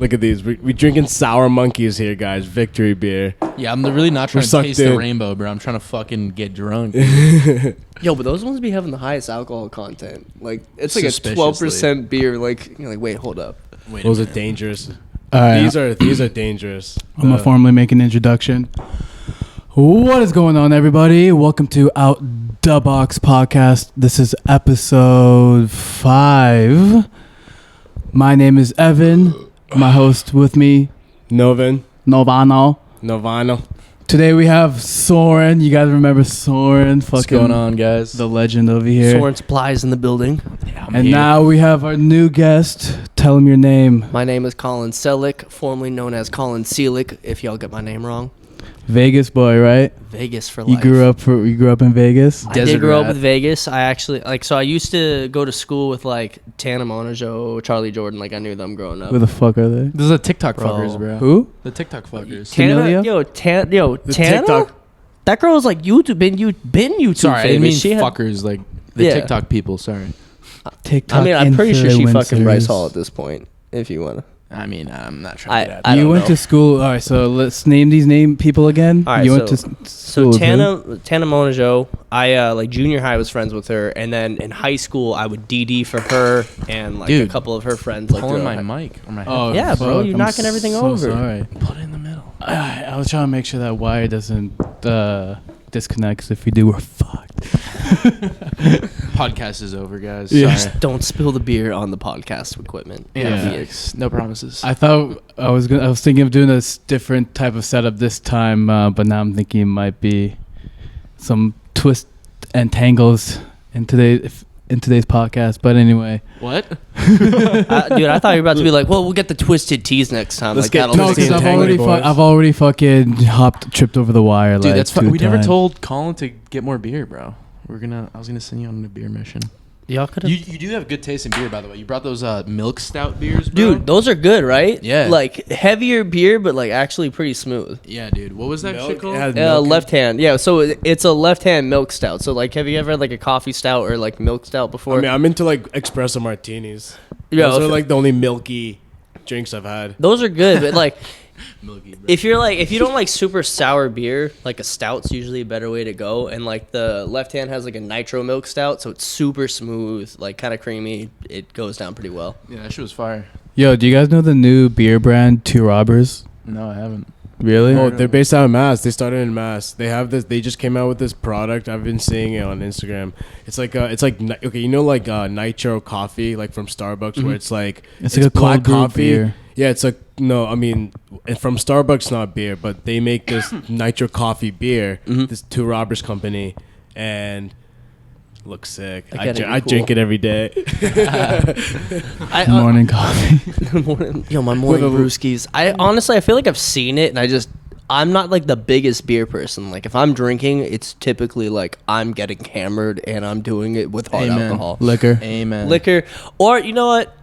Look at these. We drinking Sour Monkeys here, guys. Victory beer. Yeah, I'm really not trying to taste the rainbow, bro. I'm trying to fucking get drunk. Yo, but those ones be having the highest alcohol content. Like, it's like a 12% beer. Like, you're like, wait, hold up. Those are dangerous. Right. These are dangerous. I'm gonna formally make an introduction. What is going on, everybody? Welcome to Daa Box Podcast. This is episode 5. My name is Evan. My host with me, Novano. Today we have Soren. You guys remember Soren? What's going on, guys? The legend over here. Soren Supplies in the building. Yeah, and now we have our new guest. Tell him your name. My name is Colin Selick, formerly known as Colin Selick, if y'all get my name wrong. Vegas boy, right? Vegas for life. You grew up in Vegas? I did grow up with Vegas. I actually so I used to go to school with like Tana Monajo, Charlie Jordan. Like I knew them growing up. Who the fuck are they? Those are TikTok fuckers, bro. Who? The TikTok fuckers. Tana, Tana. TikTok. That girl was like YouTube, been YouTube. Sorry, famous. I didn't mean fuckers, like the TikTok people. Sorry. TikTok. I mean, I'm pretty sure she fucking Bryce Hall at this point. If you wanna. I mean, I'm not trying to get at You went to school. All right, so let's name these people again. All right, you went to school. So Tana Monajo, I like junior high was friends with her, and then in high school I would DD for her and like a couple of her friends. Like pulling my mic or my head. Yeah, bro, you're knocking everything over. Sorry. Put it in the middle. I was trying to make sure that wire doesn't disconnect. Because if we do, we're fucked. Podcast is over, guys. Yeah. Sorry. Just don't spill the beer on the podcast equipment. Yeah. No promises. I thought I was thinking of doing a different type of setup this time, but now I'm thinking it might be some twists and tangles in today's podcast. But anyway, what? Dude, I thought you were about to be like, well, we'll get the twisted teas next time. Let's like get that'll twisted I've already fucking tripped over the wire. Dude, like that's fine. We times. never told Colin to get more beer, bro. I was gonna send you on a beer mission. Y'all could have. You do have good taste in beer, by the way. You brought those milk stout beers, bro. Dude, those are good, right? Yeah. Like heavier beer, but like actually pretty smooth. Yeah, dude. What was that shit called? Left hand. Yeah, so it's a left hand milk stout. So like, have you ever had like a coffee stout or like milk stout before? I mean, I'm into like espresso martinis. Yeah, those are like the only milky drinks I've had. Those are good, but like. Milky, bro. If you don't like super sour beer, like a stout's usually a better way to go. And like the left hand has like a nitro milk stout, so it's super smooth, like kind of creamy. It goes down pretty well. Yeah, that shit was fire. Yo, do you guys know the new beer brand Two Robbers? No, I haven't. Really? Oh, they're based out of Mass. They started in Mass. They have this. They just came out with this product. I've been seeing it on Instagram. It's like okay, you know, like nitro coffee, like from Starbucks, where it's like it's like a black cold coffee. Beer. Yeah, it's like no, I mean, from Starbucks, not beer, but they make this nitro coffee beer. This Two Robbers company, and looks sick. I drink it every day. Morning coffee. My morning brewskis. I feel like I've seen it, and I'm not like the biggest beer person. Like if I'm drinking, it's typically like I'm getting hammered and I'm doing it with hard alcohol. Liquor. Amen. Liquor. Or you know what?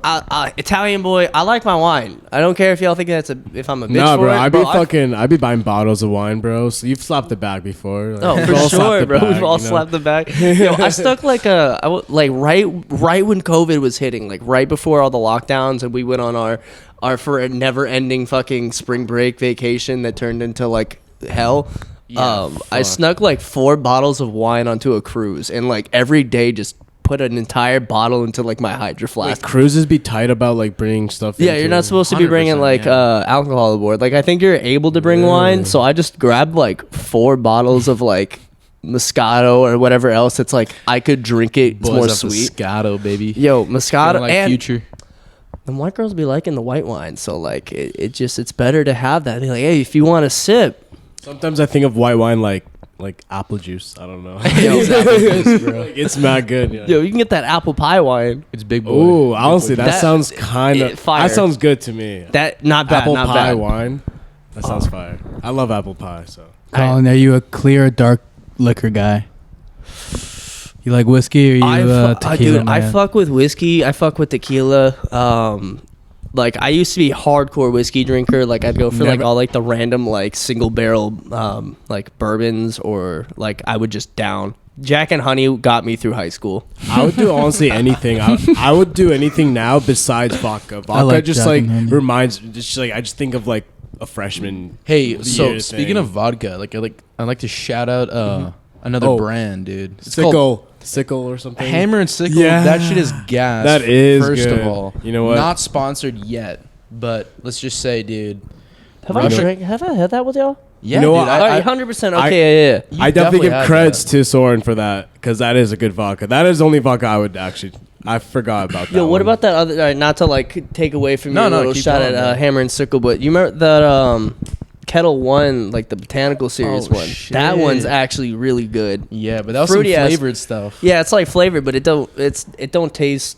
Italian boy, I like my wine. I don't care if y'all think if I'm a bitch Nah, for bro, it. I be buying bottles of wine, bro. So you've slapped the bag before. Like, Oh, for sure, bro. We've all slapped the back. Yo, I stuck like right when COVID was hitting, like right before all the lockdowns, and we went on our for a never-ending fucking spring break vacation that turned into like hell. Yeah, I snuck like 4 bottles of wine onto a cruise, and like every day just put an entire bottle into like my Hydro Flask. Wait, cruises be tight about like bringing stuff. Yeah, you're not supposed to be bringing like alcohol aboard. Like I think you're able to bring wine, so I just grabbed like 4 bottles of like Moscato or whatever else. It's like I could drink it. It's more sweet. Moscato, baby. Yo, Moscato like and Future. the white girls be liking the white wine, so like it's better to have that. They're like, hey, if you want to sip. Sometimes I think of white wine like apple juice. I don't know. It's mad good. Yeah. Yo, you can get that apple pie wine. It's big boy. Oh, honestly, that sounds kind of fire. That sounds good to me. That not bad. Apple not pie bad. wine. That sounds fire. I love apple pie. So, Colin, are you a clear or dark liquor guy? You like whiskey or tequila? Dude, I fuck with whiskey. I fuck with tequila. Like I used to be a hardcore whiskey drinker. Like I'd go for like all like the random like single barrel like bourbons, or like I would just down Jack and Honey got me through high school. I would do honestly anything. I would do anything now besides vodka. Vodka like just Jack like and Honey. reminds, just like I just think of like a freshman. Hey, so year speaking thing. of vodka, I like to shout out another Oh. brand, dude. It's called Sickle or something. Hammer and Sickle. Yeah. That shit is gas. That is first good. of all. You know what? Not sponsored yet, but let's just say, dude. Have Russia- Have I had that with y'all? Yeah, You know dude, what? All right, 100%. I- Okay, yeah. you I definitely give had creds that. to Soren for that because that is a good vodka. That is the only vodka I would actually. I forgot about that. Yo, what one. about that other? All right, not to like take away from No, your no, little keep shot going, at bro. Hammer and Sickle, but you remember that Kettle One, like the botanical series Oh, one? shit. That one's actually really good. Yeah, but that was Fruity some ass- flavored stuff. Yeah, it's like flavored, but it don't taste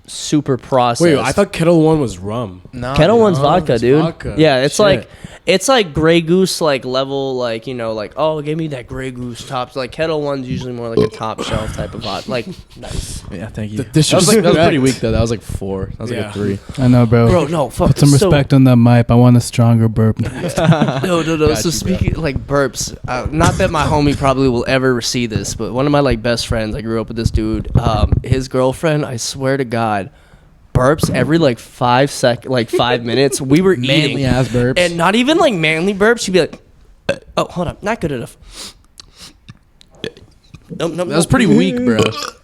super processed. Wait, I thought Kettle One was rum. No, Kettle dude. One's vodka, it's dude. vodka. Yeah, it's Shit. like Grey Goose like level, like, you know, like, oh, give me that Grey Goose tops. Like Kettle One's usually more like a top shelf type of vodka. Like, nice. Yeah, thank you. The That was, that was pretty disrespect. weak though. That was like 4. That was like Yeah. a 3. I know, bro. Bro, no, fuck. Put some respect on that mic. I want a stronger burp. No. Got So you, bro. speaking like burps, not that my homie probably will ever see this, but one of my like best friends, I grew up with this dude. His girlfriend, I swear to God, burps every like 5 minutes. We were Manly eating, ass burps. and not even like manly burps. She'd be like, "Oh, hold on, not good enough." Nope, that was pretty weak, bro.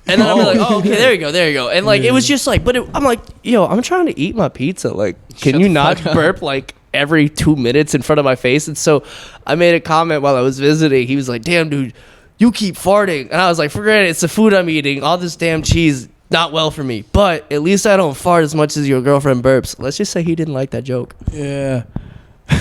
And then I'm like, "Oh, okay, there you go." And like it was just like, but I'm like, "Yo, I'm trying to eat my pizza. Like, can Shut you the not fuck up." burp like every 2 minutes in front of my face?" And so I made a comment while I was visiting. He was like, "Damn, dude, you keep farting." And I was like, "Forget it. It's the food I'm eating. All this damn cheese, not well for me. But at least I don't fart as much as your girlfriend burps." Let's just say he didn't like that joke. Yeah.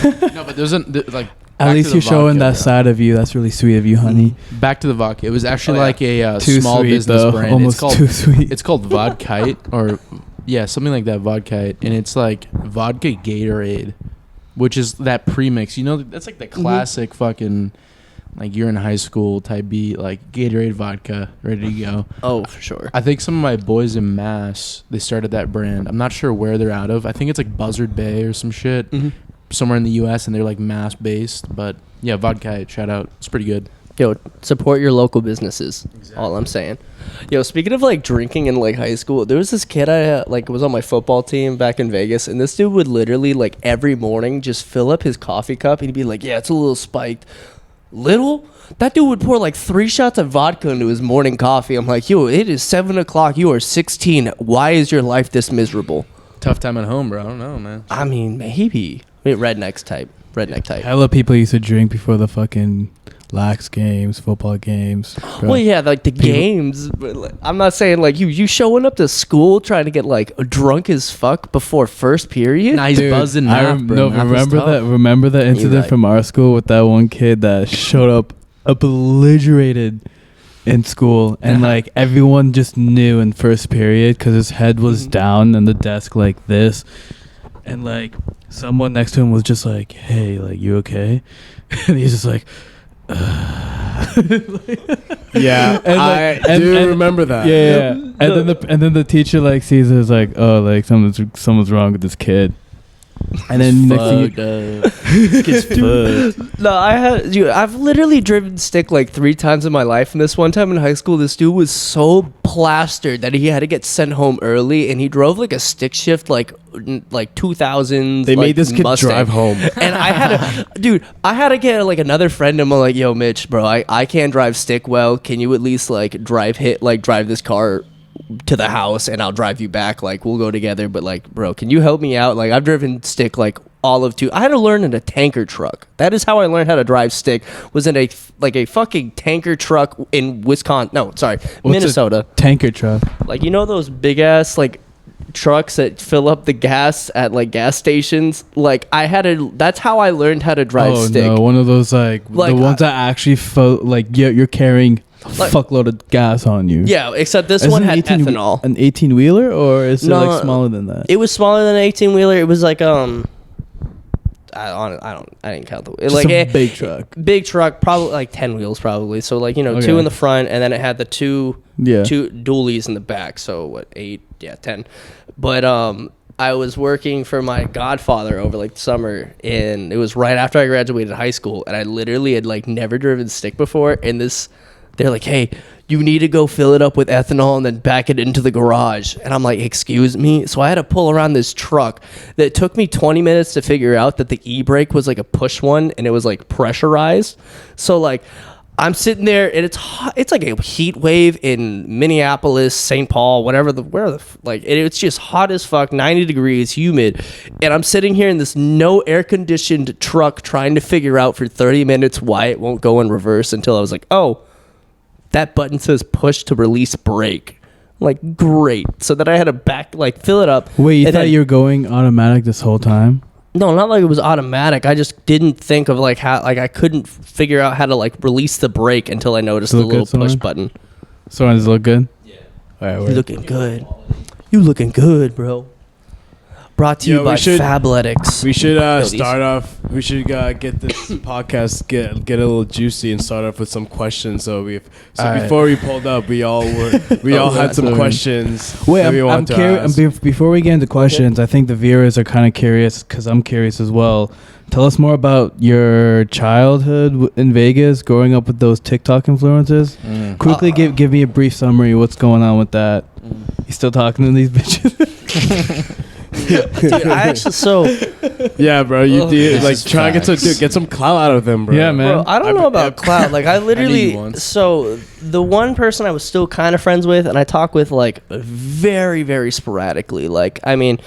No, but there's like. At back least to you're the showing vodka, that bro. side of you. That's really sweet of you, honey. Back to the vodka. It was actually Oh, yeah. like a Too small sweet, business though. brand. Almost it's called, too sweet. It's called Vodkite, or yeah, something like that. Vodkite, and it's like vodka Gatorade, which is that premix. You know, that's like the classic fucking, like you're in high school type beat, like Gatorade vodka, ready to go. Oh, for sure. I think some of my boys in Mass, they started that brand. I'm not sure where they're out of. I think it's like Buzzard Bay or some shit. Somewhere in the U.S. and they're like mass based, but yeah, Vodka, shout out, it's pretty good. Yo, support your local businesses. All I'm saying. Yo, speaking of like drinking in like high school, there was this kid I like was on my football team back in Vegas, and this dude would literally like every morning just fill up his coffee cup. He'd be like, "Yeah, it's a little spiked." Little? That dude would pour like 3 shots of vodka into his morning coffee. I'm like, yo, it is 7 o'clock. You are 16. Why is your life this miserable? Tough time at home, bro. I don't know, man. I mean, maybe. Redneck type. Hella people used to drink before the fucking lax games, football games. Bro. Well, yeah, like the games. But like, I'm not saying like you showing up to school trying to get like drunk as fuck before first period. Nah, he's Dude, buzzing I math, bro. no, Math is remember tough. that? Remember that incident right. from our school with that one kid that showed up belligerent in school, and like everyone just knew in first period because his head was down on the desk like this, and like someone next to him was just like, "Hey, like you okay?" And he's just like, Yeah, And, I like, and- do and- remember that. yeah. And then the teacher like sees it, is like, "Oh, like someone's wrong with this kid." And then next thing No, I've literally driven stick like 3 times in my life, and this one time in high school, this dude was so plastered that he had to get sent home early, and he drove like a stick shift like 2000. They like, made this kid Mustang. drive home. And I had to get like another friend, and I'm like, "Yo, Mitch, bro, I can't drive stick well. Can you at least like drive this car to the house, and I'll drive you back. Like, we'll go together. But like, bro, can you help me out? Like, I've driven stick like all of 2. I had to learn in a tanker truck. That is how I learned how to drive stick. Was in a fucking tanker truck in Wisconsin. No, sorry, Minnesota. tanker truck. Like, you know those big ass like trucks that fill up the gas at like gas stations. Like, that's how I learned how to drive stick. No, one of those like the ones that actually you're carrying a Like- fuckload of gas on you. Yeah, except this Is one it had ethanol. An 18 wheeler, or is it No, like smaller than that? It was smaller than an 18 wheeler. It was like I didn't count the Just like a big truck. Big truck, probably like 10 wheels, probably. So like, you know, Okay. 2 in the front, and then it had the two Yeah. dualies in the back. So what, 8? Yeah, 10. But I was working for my godfather over like the summer, and it was right after I graduated high school, and I literally had like never driven stick before. And they're like, "Hey, you need to go fill it up with ethanol and then back it into the garage. And I'm like, excuse me? So I had to pull around this truck that took me 20 minutes to figure out that the e-brake was like a push one and it was like pressurized. So like I'm sitting there and it's hot. It's like a heat wave in Minneapolis, St. Paul, it's just hot as fuck, 90 degrees, humid. And I'm sitting here in this no air conditioned truck trying to figure out for 30 minutes why it won't go in reverse until I was like, oh, that button says push to release brake. Like, great. So then I had to fill it up. Wait, you thought you were going automatic this whole time? No, not like it was automatic. I just didn't think of like how, like I couldn't figure out how to like release the brake until I noticed the little push button. Soren, does it look good? Yeah. All right, you looking good. You looking good, bro. Brought to you by Fabletics. We should start off. We should get this podcast get a little juicy and start off with some questions. So before we pulled up, we all had some questions. Wait, I'm curious. Before we get into questions, I think the viewers are kind of curious because I'm curious as well. Tell us more about your childhood in Vegas, growing up with those TikTok influencers. Quickly, give me a brief summary. What's going on with that? You still talking to these bitches? Dude, I actually yeah, bro, you try to get some clout out of them, bro. Yeah, man. Bro, I don't know about clout. Like I literally, so the one person I was still kind of friends with, and I talk with like very, very sporadically. Like, I mean,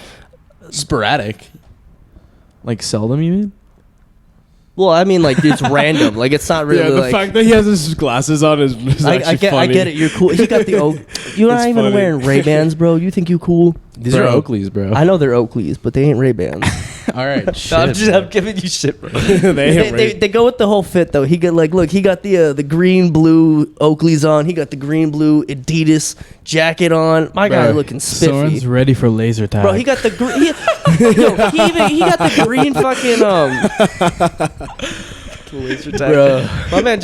sporadic. Like seldom, you mean? Well, I mean, like it's random. Like it's not really. Yeah, the fact that he has his glasses on is actually funny. I get it. You're cool. He got the You're not even wearing Ray-Bans, bro. You think you cool? These are Oakleys, bro. I know they're Oakleys, but they ain't Ray-Bans. All right, shit, I'm giving you shit, bro. they go with the whole fit though. He got he got the green blue Oakleys on. He got the green blue Adidas jacket on. My guy looking spiffy. Soren's ready for laser tag. Bro, he got the green. He got the green fucking laser tag. Bro. My man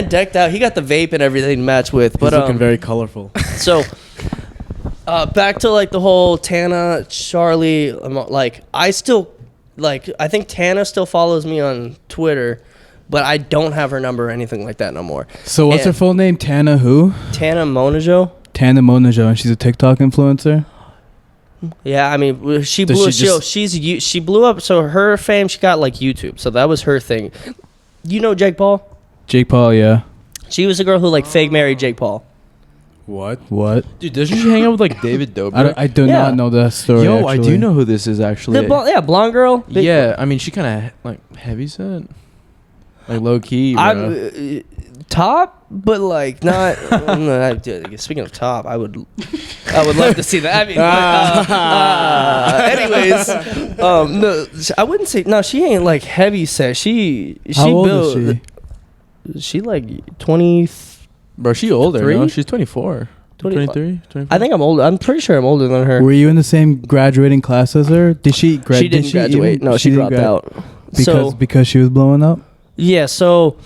decked out. He got the vape and everything to match with. But he's looking very colorful. So. Back to like the whole Tana, Charlie, I think Tana still follows me on Twitter, but I don't have her number or anything like that no more. So what's her full name? Tana who? Tana Monajo. Tana Monajo, and she's a TikTok influencer? Yeah, I mean, she blew up, so her fame, she got like YouTube, so that was her thing. You know Jake Paul? Jake Paul, yeah. She was the girl who like fake married Jake Paul. What? Dude, doesn't she hang out with like David Dobrik? I do not know that story. Yo, actually. I do know who this is actually. Blonde girl. Yeah, I mean, she kind of like heavy set, like low key. I'm top, but like not. Speaking of top, I would love to see that. I mean, anyways, no, I wouldn't say no. She ain't like heavy set. How old is she? She like 20. Bro, she older. No, she's 24. 23, 24. I think I'm older. I'm pretty sure I'm older than her. Were you in the same graduating class as her? Did she graduate? She didn't graduate. No, she dropped out. Because she was blowing up? Yeah, so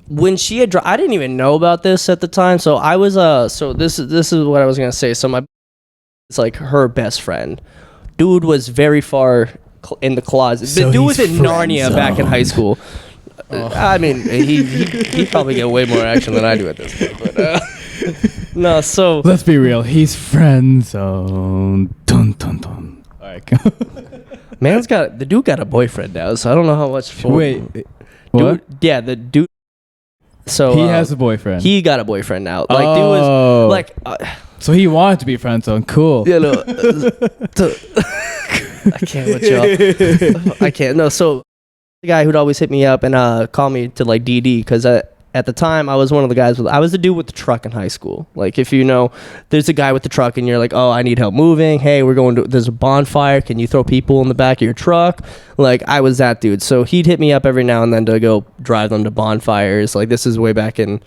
when she had I didn't even know about this at the time. So I was so this is what I was going to say. So it's like her best friend. Dude was very far in the closet. So the dude was in Narnia back in high school. I mean, he probably get way more action than I do at this point. But no, so let's be real. He's friend zone. Dun dun dun. All right. The dude got a boyfriend now, so I don't know how much. Wait, what? Dude, yeah, the dude. So he has a boyfriend. He got a boyfriend now. Like dude was like. So he wanted to be friend zone. Cool. Yeah, no. I can't with y'all. I can't. No, so. The guy who'd always hit me up and call me to like DD because at the time I was one of the guys I was the dude with the truck in high school. Like if you know, there's a guy with the truck and you're like, oh, I need help moving. Hey, there's a bonfire. Can you throw people in the back of your truck? Like I was that dude. So he'd hit me up every now and then to go drive them to bonfires. Like this is way back in.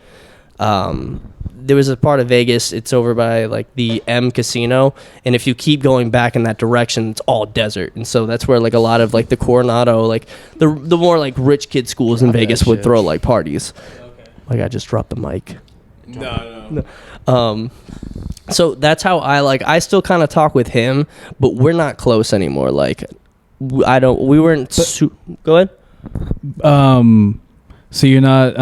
There was a part of Vegas, it's over by like the M Casino, and if you keep going back in that direction, it's all desert, and so that's where like a lot of like the Coronado, like the more like rich kid schools in Vegas would throw like parties. Okay. Like I just dropped the mic. No. So that's how I still kind of talk with him, but we're not close anymore. Like we weren't. Go ahead. So you're not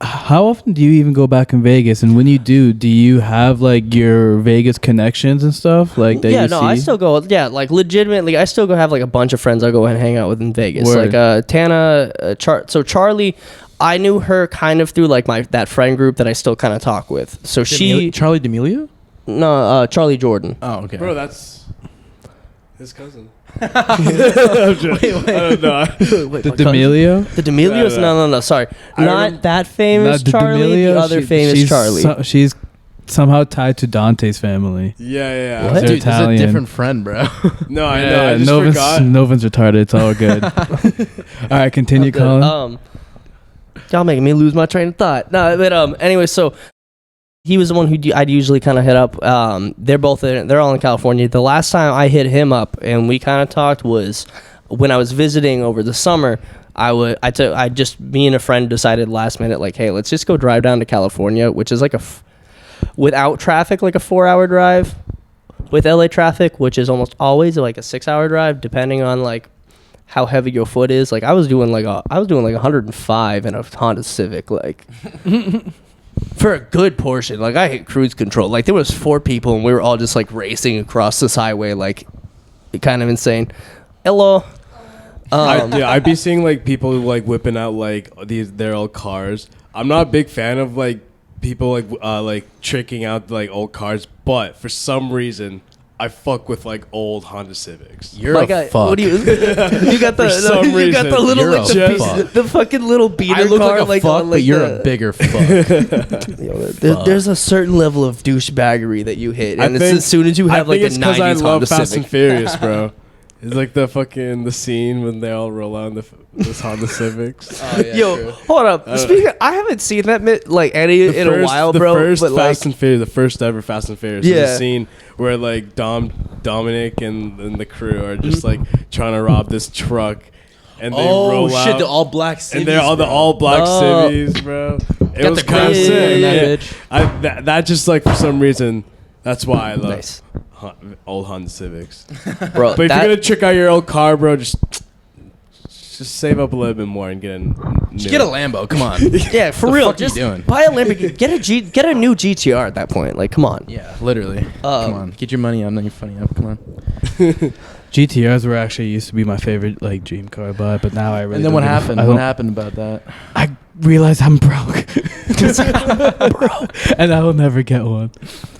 how often do you even go back in Vegas? And when you do you have like your Vegas connections and stuff like that? Yeah, you no, see? I still go. Yeah, like legitimately, I still go have like a bunch of friends I go and hang out with in Vegas. Word. Like Tana, so Charlie, I knew her kind of through like that friend group that I still kind of talk with. So Charlie D'Amelio? No, Charlie Jordan. Oh, okay. Bro, that's his cousin. Wait. I don't know. The D'Amelio? The D'Amelios? No. Sorry, not that famous Charlie. The other famous Charlie. She's somehow tied to Dante's family. Yeah. What? They're Dude, this is a Italian. different friend, bro. No, I know. I just Novin's, forgot. Novin's retarded. It's all good. All right, continue, Colin. Y'all making me lose my train of thought. No, but anyway, so he was the one who I'd usually kind of hit up. They're all in California. The last time I hit him up and we kind of talked was when I was visiting over the summer. Me and a friend decided last minute, like, hey, let's just go drive down to California, which is like without traffic, like a 4-hour drive. With LA traffic, which is almost always like a 6-hour drive, depending on like how heavy your foot is. Like I was doing like 105 in a Honda Civic, like for a good portion. Like I hit cruise control. Like there was 4 people and we were all just like racing across this highway, like kind of insane. Hello. I'd be seeing like people like whipping out like their old cars. I'm not a big fan of like people like tricking out like old cars, but for some reason I fuck with like old Honda Civics. You're a fuck. What do you? You got the some you got the reason, little you're like a the fuck. the fucking little beater I look car, like a fuck, but you're a bigger fuck. There's a certain level of douchebaggery that you hit, and as soon as you have like a 90s I love Honda Fast Civic. and Furious, bro. It's like the scene when they all roll out in this Honda Civics. Oh, yeah, Yo, true. hold up. Speaking, I haven't seen that in a while, bro. The first but Fast like, and Furious, the first ever Fast and Furious, Yeah. is a scene where like Dominic and the crew are just like trying to rob this truck, and they roll out. the all black cities, and they're all the all black cities, bro. It Got was the kind of crazy sick. in that Yeah. bitch. That just like for some reason, that's why I love Nice. old Honda Civics. bro, But if you're gonna check out your old car, bro, just save up a little bit more and get a Just get a Lambo. Come on. yeah, for The real, fuck you just doing? buy a Lamborghini. Get a new GTR at that point. Like, come on. Yeah, literally. Come on, get your money on your funny up. Come on. GTRs were actually used to be my favorite like dream car buy, but now I really. And then what happened? I What don't- happened about that? I realized I'm broke. And I will never get one.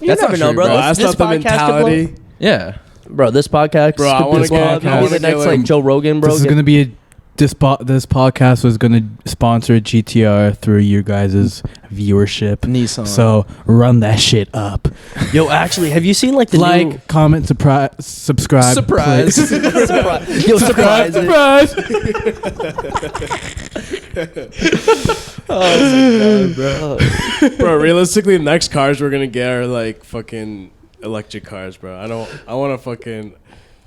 You That's never not know, true, bro. bro. That's This not the podcast could blow- mentality. Yeah. Bro, this podcast, Bro, I wanna this get- podcast I will be wanna the next get, like like- Joe Rogan, bro. This is gonna be this podcast was gonna sponsor a GTR through your guys' viewership. Nissan. So run that shit up. Yo, actually, have you seen like the new comment, subscribe. Surprise. please. surprise? Yo, surprise! Surprise! Bro, realistically, the next cars we're gonna get are like fucking electric cars, bro. I want to fucking.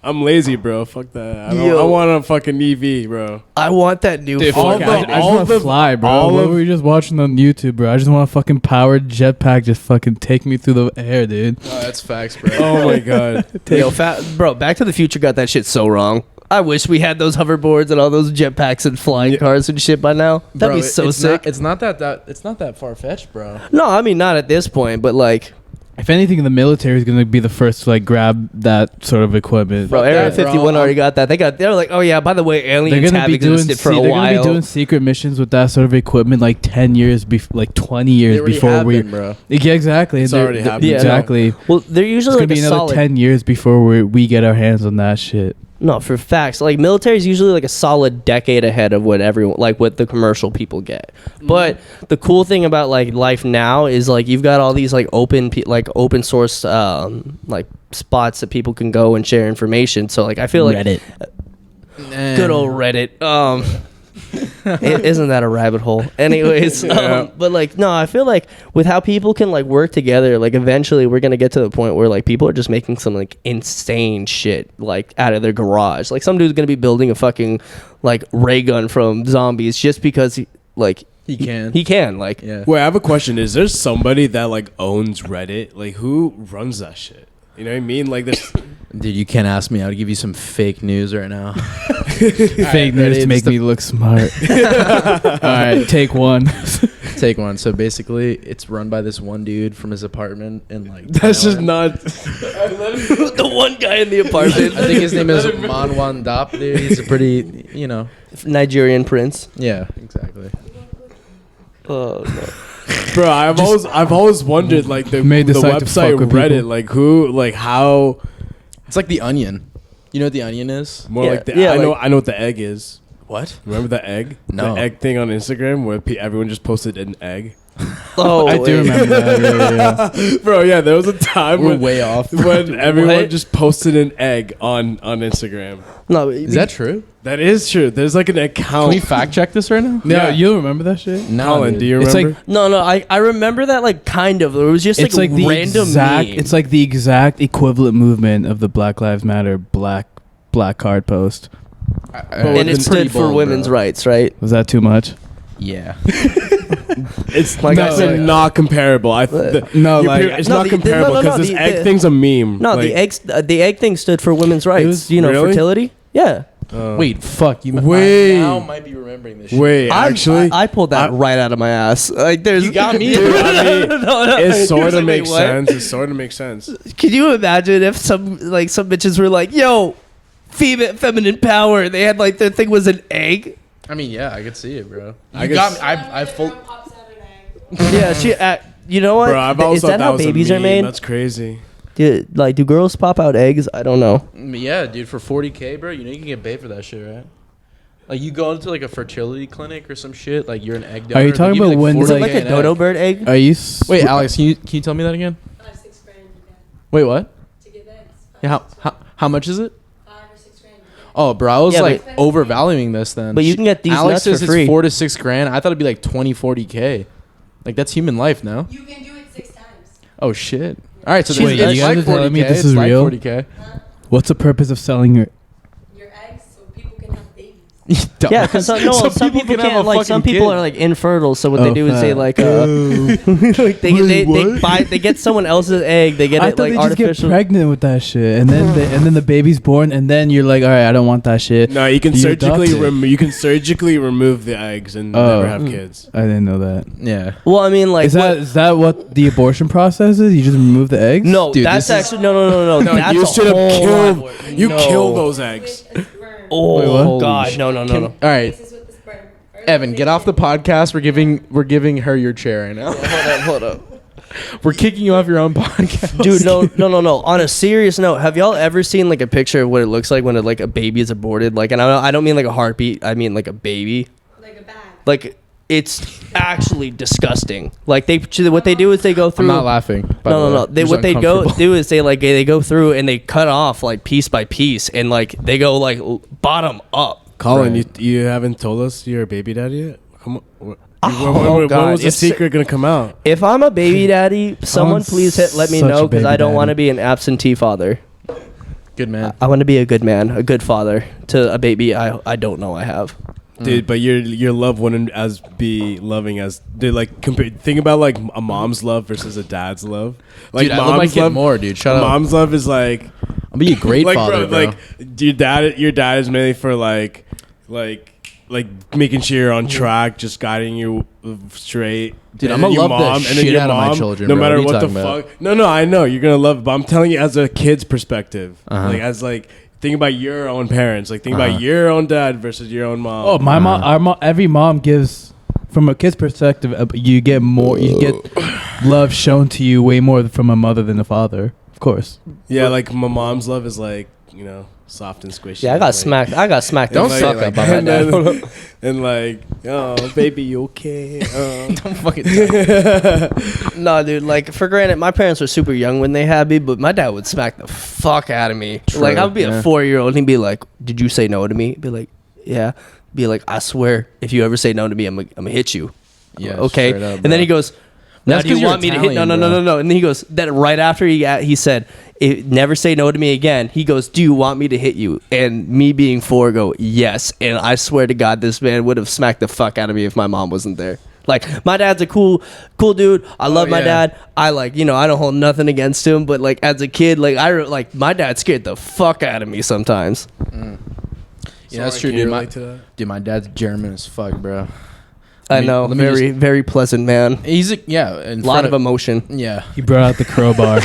I'm lazy, bro. Fuck that. Yo. I want a fucking EV, bro. I want that new. Dude, fucking- fuck I just want to fly, bro. all What of- were we just watching on YouTube, bro? I just want a fucking powered jetpack just fucking take me through the air, dude. Oh, that's facts, bro. Oh my god. Yo, bro, Back to the Future got that shit so wrong. I wish we had those hoverboards and all those jetpacks and flying cars and shit by now. That'd Bro, be so it's sick. It's not that far fetched, bro. No, I mean not at this point, but like, If anything, the military is gonna be the first to like grab that sort of equipment. bro, Fuck Area that, bro. 51 already got that. They're like, oh yeah, by the way, They're aliens gonna have be doing. existed for a They're gonna while. be doing secret missions with that sort of equipment like 10 years, like 20 years They already before have we. been, bro. Yeah, exactly. It's They're- already happened. Yeah, exactly. Well, they're It's usually gonna like be a another solid. 10 years before we get our hands on that shit. No, for facts. Like military is usually like a solid decade ahead of what the commercial people get. But the cool thing about like life now is like you've got all these like open source like spots that people can go and share information. So like I feel like Reddit. good old Reddit. Isn't that a rabbit hole? Anyways, but like no, I feel like with how people can like work together, like eventually we're gonna get to the point where like people are just making some like insane shit like out of their garage. Like some dude's gonna be building a fucking like ray gun from zombies just because he can like Yeah. Wait, I have a question. Is there somebody that like owns Reddit? Like who runs that shit? You know what I mean? Like there's Dude, you can't ask me. I would give you some fake news right now. Fake news to make me look smart. All right, take one. Take one. So basically, it's run by this one dude from his apartment, and like That's just not. The one guy in the apartment. I think his name is Manwan Dap. Dude, he's a pretty, Nigerian prince. Yeah, exactly. Oh no. Bro, I've always wondered like the decide to fuck website with Reddit, people. like who, like how. It's like The Onion. You know what The Onion is? More Yeah, like the. yeah, I know. like- I know what the egg is. What? Remember the egg? No. The egg thing on Instagram where everyone just posted an egg. Oh, I do remember that. Yeah. Bro, yeah, there was a time We're when, way off. when everyone What? just posted an egg on Instagram. No, Is that true? That is true. There's like an Can account. we fact check this right now? No, Yeah. you remember that shit? No, Colin, dude. do you It's remember? like- No, I remember that like kind of. It was just It's like, like the random exact. meme. It's like the exact equivalent movement of the Black Lives Matter black card post. and it stood for women's rights, right? Was that too much? Yeah. It's Like like I said- not comparable. No, it's No, not the- comparable no, because this the- egg the- thing's a meme. No, Like, the egg thing stood for women's rights. was- Really? Fertility. Yeah. Wait, fuck. You Wait. I now might be remembering this shit. Wait, actually, I pulled that right out of my ass. Like, there's You got me. dude, I mean, no. it sort of Like, makes what? sense. It sort of makes sense. Can you imagine if some bitches were like, "Yo, feminine power"? They had like their thing was an egg. I mean, yeah, I could see it, bro. I You guess- got me. I full. Yeah, she. You know what? Bro, I've always Is thought that how was a babies are meme. made? That's crazy. Do girls pop out eggs? I don't know. Yeah, dude, for 40K, bro, you know you can get paid for that shit, right? Like you go into like a fertility clinic or some shit, like you're an egg donor. Are you they talking give about when, Is it 40K like a an dodo egg. bird egg? Are you? Wait, Alex, can you tell me that again? 5, 6 grand you get Wait, what? to get eggs. Yeah, how much is it? 5 or 6 grand you get. Oh, bro, I was Yeah, like but- overvaluing this then. But you can get these Alex nuts says for it's free. 4 to 6 grand. I thought it'd be like 20, 40K. Like that's human life, no? You can do it 6 times. Oh shit. All right, so Wait, this you is guys like are telling 40K. me this it's is like real? 40K. What's the purpose of selling your? Your eggs so people can have babies. Yeah, because some people can have can't. a Like some fucking people kid. are like infertile. So what they Oh, do is they fat. like like they get someone else's egg. They get I it thought like they just get artificial. pregnant with that shit, and then the baby's born, and then you're like, all right, I don't want that shit. No, you can You surgically adopt it. remove the eggs and Oh. never have kids. I didn't know that. Yeah. Well, I mean, like Is that what the abortion process is? You just remove the eggs? no, Dude, that's this is- actually no. No, That's you a should have whole killed. lot more- You no. kill those eggs. With a sperm. Oh Wait, what? god, no. All right, This is with the sperm. Evan, get off the podcast. We're giving her your chair right now. Hold up. We're kicking you off your own podcast. Dude, no. On a serious note, have y'all ever seen like a picture of what it looks like when a baby is aborted? Like, and I don't mean like a heartbeat. I mean like a baby. Like a bag. Like, it's actually disgusting. Like what they do is they go through. I'm not laughing. by the No. way. They, It was what they go uncomfortable. do is they go through and they cut off like piece by piece and like they go like bottom up. Colin, Right. you haven't told us you're a baby daddy yet? Come on. When God, was the it's- secret gonna come out? If I'm a baby daddy, someone please let me such know a because I baby don't want to daddy. be an absentee father. Good man. I want to be a good man, a good father to a baby I don't know I have. Dude, but your love wouldn't as be loving as dude. Like think about like a mom's love versus a dad's love. Like Dude, I love my kid more, dude. Shut up. Mom's love is like I'll be a great like father, bro. like your dad is mainly for like making sure you're on track, just guiding you straight. Dude, And I'm gonna your love the and then shit your out of my mom, children, no bro. matter What are what you the talking fuck. No, I know you're gonna love it, but I'm telling you as a kid's perspective, Uh-huh. like as like think about your own parents, like think about your own dad versus your own mom. Oh, my mom. Our mom. Every mom gives, from a kid's perspective, you get more. You get love shown to you way more from a mother than a father. Of course. Yeah, like my mom's love is like, soft and squishy. Yeah, I got like, smacked. I got smacked. Don't the suck fuck up up by my and, dad. then, and like, oh baby, you okay? Don't fucking. No, dude. Like, for granted, my parents were super young when they had me, but my dad would smack the fuck out of me. True, Like, I would be yeah. a 4-year-old and he'd be like, "Did you say no to me?" Be like, "Yeah." Be like, "I swear, if you ever say no to me, I'm gonna hit you." Yeah, Okay. straight up, And then bro. he goes, "Now That's do you 'cause you're want me to hit?" Italian, No. And then he goes, that right after he said, "Never say no to me again." He goes, "Do you want me to hit you?" And me being 4 go, "Yes." And I swear to God, this man would have smacked the fuck out of me if my mom wasn't there. Like, my dad's a cool dude. I love my yeah. dad. I like, I don't hold nothing against him. But like as a kid, like my dad scared the fuck out of me sometimes. Yeah, that's true, Can you dude. relate to that? Dude, my dad's German as fuck, bro. I know, let me very very pleasant man. He's a A lot of emotion. Yeah. He brought out the crowbar.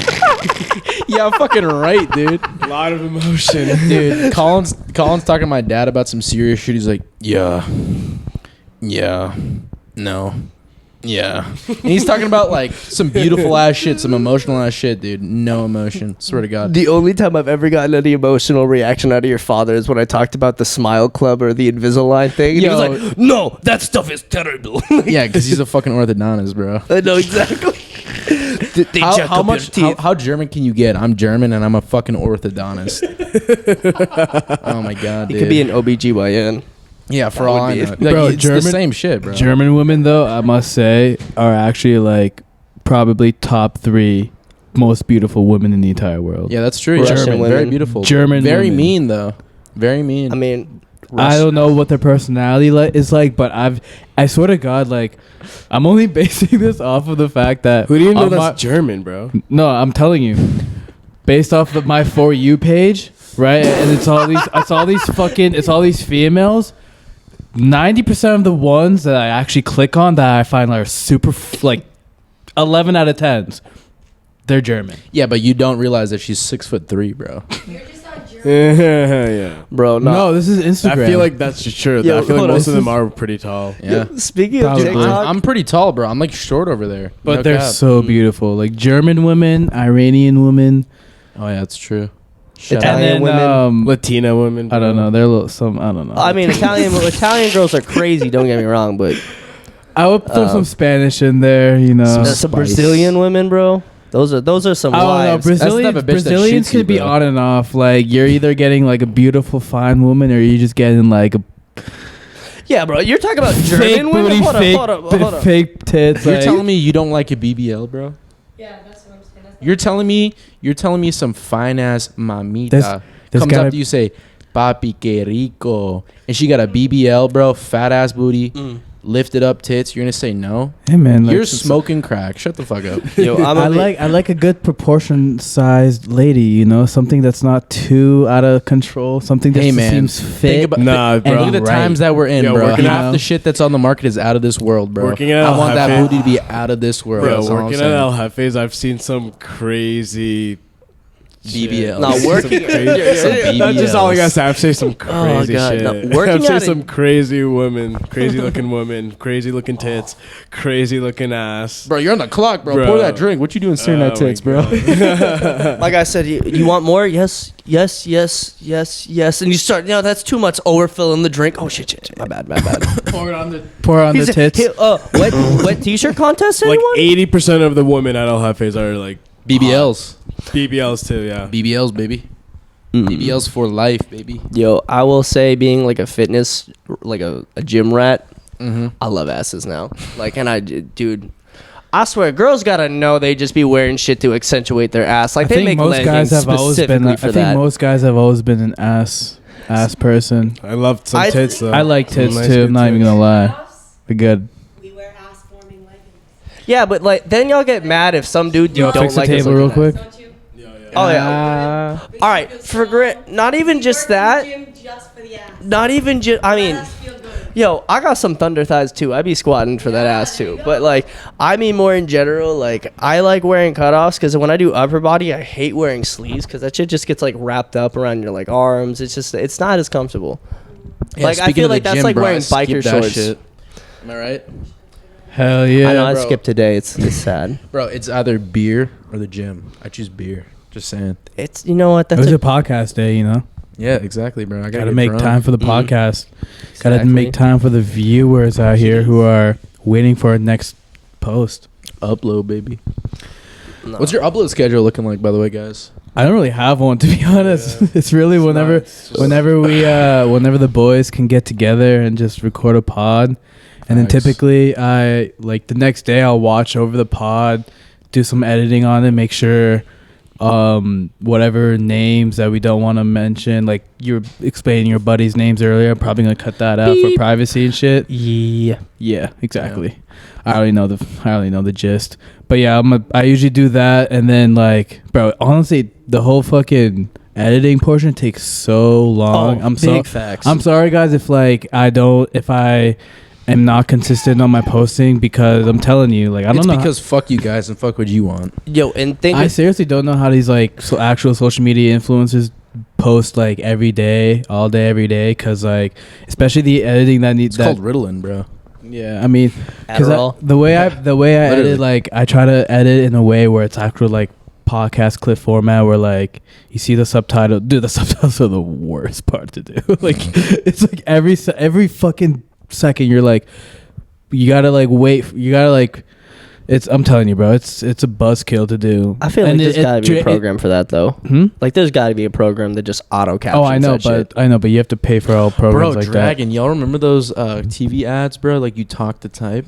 Yeah, I'm fucking right, dude. A lot of emotion. Dude, Colin's talking to my dad about some serious shit. He's like, yeah, no, yeah. And he's talking about like some beautiful ass shit, some emotional ass shit, dude. No emotion. Swear to God. The only time I've ever gotten any emotional reaction out of your father is when I talked about the Smile Club or the Invisalign thing. And he was like, "No, that stuff is terrible." Yeah, because he's a fucking orthodontist, bro. I know exactly. They jack How up much? your teeth. How German can you get? I'm German and I'm a fucking orthodontist. Oh my God, He dude. could be an OBGYN. Yeah, for That all would I be- know. Like, Bro, it's the same shit, bro. German women, though, I must say, are actually like probably top 3 most beautiful women in the entire world. Yeah, that's true. Russian German, women. very beautiful. German very women. mean though. Very mean. I mean, I don't know what their personality is like, but I swear to God, like, I'm only basing this off of the fact that Who do you know on that's my- German, bro? No, I'm telling you, based off of my For You page, right? And it's all these females. 90% of the ones that I actually click on that I find are super like 11 out of 10s, they're German. Yeah, but you don't realize that she's 6'3", bro. You're just not German. Yeah. bro. No, this is Instagram. I feel like that's just true. Yo, I feel like hold on. most of them are pretty tall. Yeah. Speaking of Probably. TikTok, I'm pretty tall, bro. I'm like short over there. but No they're cap. so beautiful. Like German women, Iranian women, Oh yeah, that's true. Italian and then women. Latina women. I don't know. They're a little some. I don't know. I mean, Italian girls are crazy. Don't get me wrong, but I would throw some Spanish in there. You know, there's some Brazilian women, bro. Those are some I don't know. wives. That's the type of bitch that Brazilians shoots you, could be bro. on and off. Like you're either getting like a beautiful, fine woman, or you're just getting like a Yeah, bro. You're talking about fake German women. booty, Hold up. fake tits. You're like- telling me you don't like a BBL, bro? Yeah, that's what I'm saying. That's You're telling me some fine ass mamita There's comes gotta- up to you say, "Papi, que rico," and she got a BBL, bro, fat ass booty, lifted up tits. You're gonna say no? Hey man, like, You're smoking crack. Shut the fuck up. Yo, I like a good proportion sized lady. You know, something that's not too out of control. Something that Hey, man. seems fit. Think about, Nah, and bro. look at the Right. times that we're in, Yo, bro. working Half out- the shit that's on the market is out of this world, bro. Working at I El want that Jefe. booty to be out of this world. Bro, That's all I'm working at saying. El Jefe's, I've seen some crazy BBL. No, working. That's just all I gotta say. I've seen some crazy God. shit. No, working I've seen at some crazy women, crazy looking women, crazy looking tits, crazy looking ass. Bro, you're on the clock, bro. Bro. Pour that drink. What you doing staring Oh at tits, my bro? God. Like I said, you want more? Yes. And you start, that's too much. Oh, we're filling the drink. Oh, shit. My bad. pour on the tits. Wet t-shirt contest, Like anyone? 80% of the women at El Jefe's are like BBLs. BBLs too. Yeah. BBLs, baby. BBLs for life, baby. Yo, I will say being like a fitness, like a gym rat, Mm-hmm. I love asses now. Like, dude, I swear, girls gotta know they just be wearing shit to accentuate their ass. Like, I they think make most guys leggings have always been. specifically I for think that. most guys have always been an ass person. I love some I- tits though. I like Some tits nice too. good I'm not even tits. gonna lie. Playoffs, They're good. we wear ass-forming leggings. Yeah, but like, then y'all get mad if some dude you Yo, don't fix the like is table looking real at. quick. Don't you? Oh yeah. All right, not even just that. Gym just for the ass. Not even just. I mean. Ass feel good. Yo, I got some thunder thighs too. I be squatting for that ass too. But like, I mean more in general. Like, I like wearing cutoffs because when I do upper body, I hate wearing sleeves because that shit just gets like wrapped up around your like arms. It's not as comfortable. Like, I speaking feel of the like that's gym, like bro, wearing I skipped biker that shorts. shit. Am I right? Hell yeah. I know I bro. skipped today. It's sad. Bro, it's either beer or the gym. I choose beer. Just saying. It's you know what It that's was a, a podcast day, you know. Yeah, exactly, bro. I Gotta make time for the podcast. Gotta Exactly. make time for the viewers out here who are waiting for our next post. upload, baby. No. What's your upload schedule looking like, by the way, guys? I don't really have one, to be honest. It's really whenever whenever the boys can get together and just record a pod. And then Facts. typically I like the next day I'll watch over the pod, do some editing on it, make sure whatever names that we don't want to mention. Like you're explaining your buddies' names earlier. I'm probably gonna cut that out for privacy and shit. Yeah, exactly. Yeah. I already know the gist. But yeah, I usually do that, and then like, bro, honestly, the whole fucking editing portion takes so long. Facts. I'm sorry, guys, if I am not consistent on my posting, because I'm telling you, like, I don't know. It's because fuck you guys and fuck what you want. Yo, and I seriously don't know how these like actual social media influencers post like every day, all day, every day, because like, especially the editing that needs. It's called Ritalin, bro. Yeah, I mean, because the way I edit, like, I try to edit in a way where it's actual like podcast clip format, where like you see the subtitle. Dude, the subtitles are the worst part to do. Like, it's like every fucking second you're like, you gotta like wait. You gotta like. I'm telling you, bro. It's a buzzkill to do. I feel like there's gotta be a program for that, though. Like, there's gotta be a program that just auto captions. Oh, I know, but you have to pay for all programs like Dragon, y'all remember those TV ads, bro? Like, you talk to type.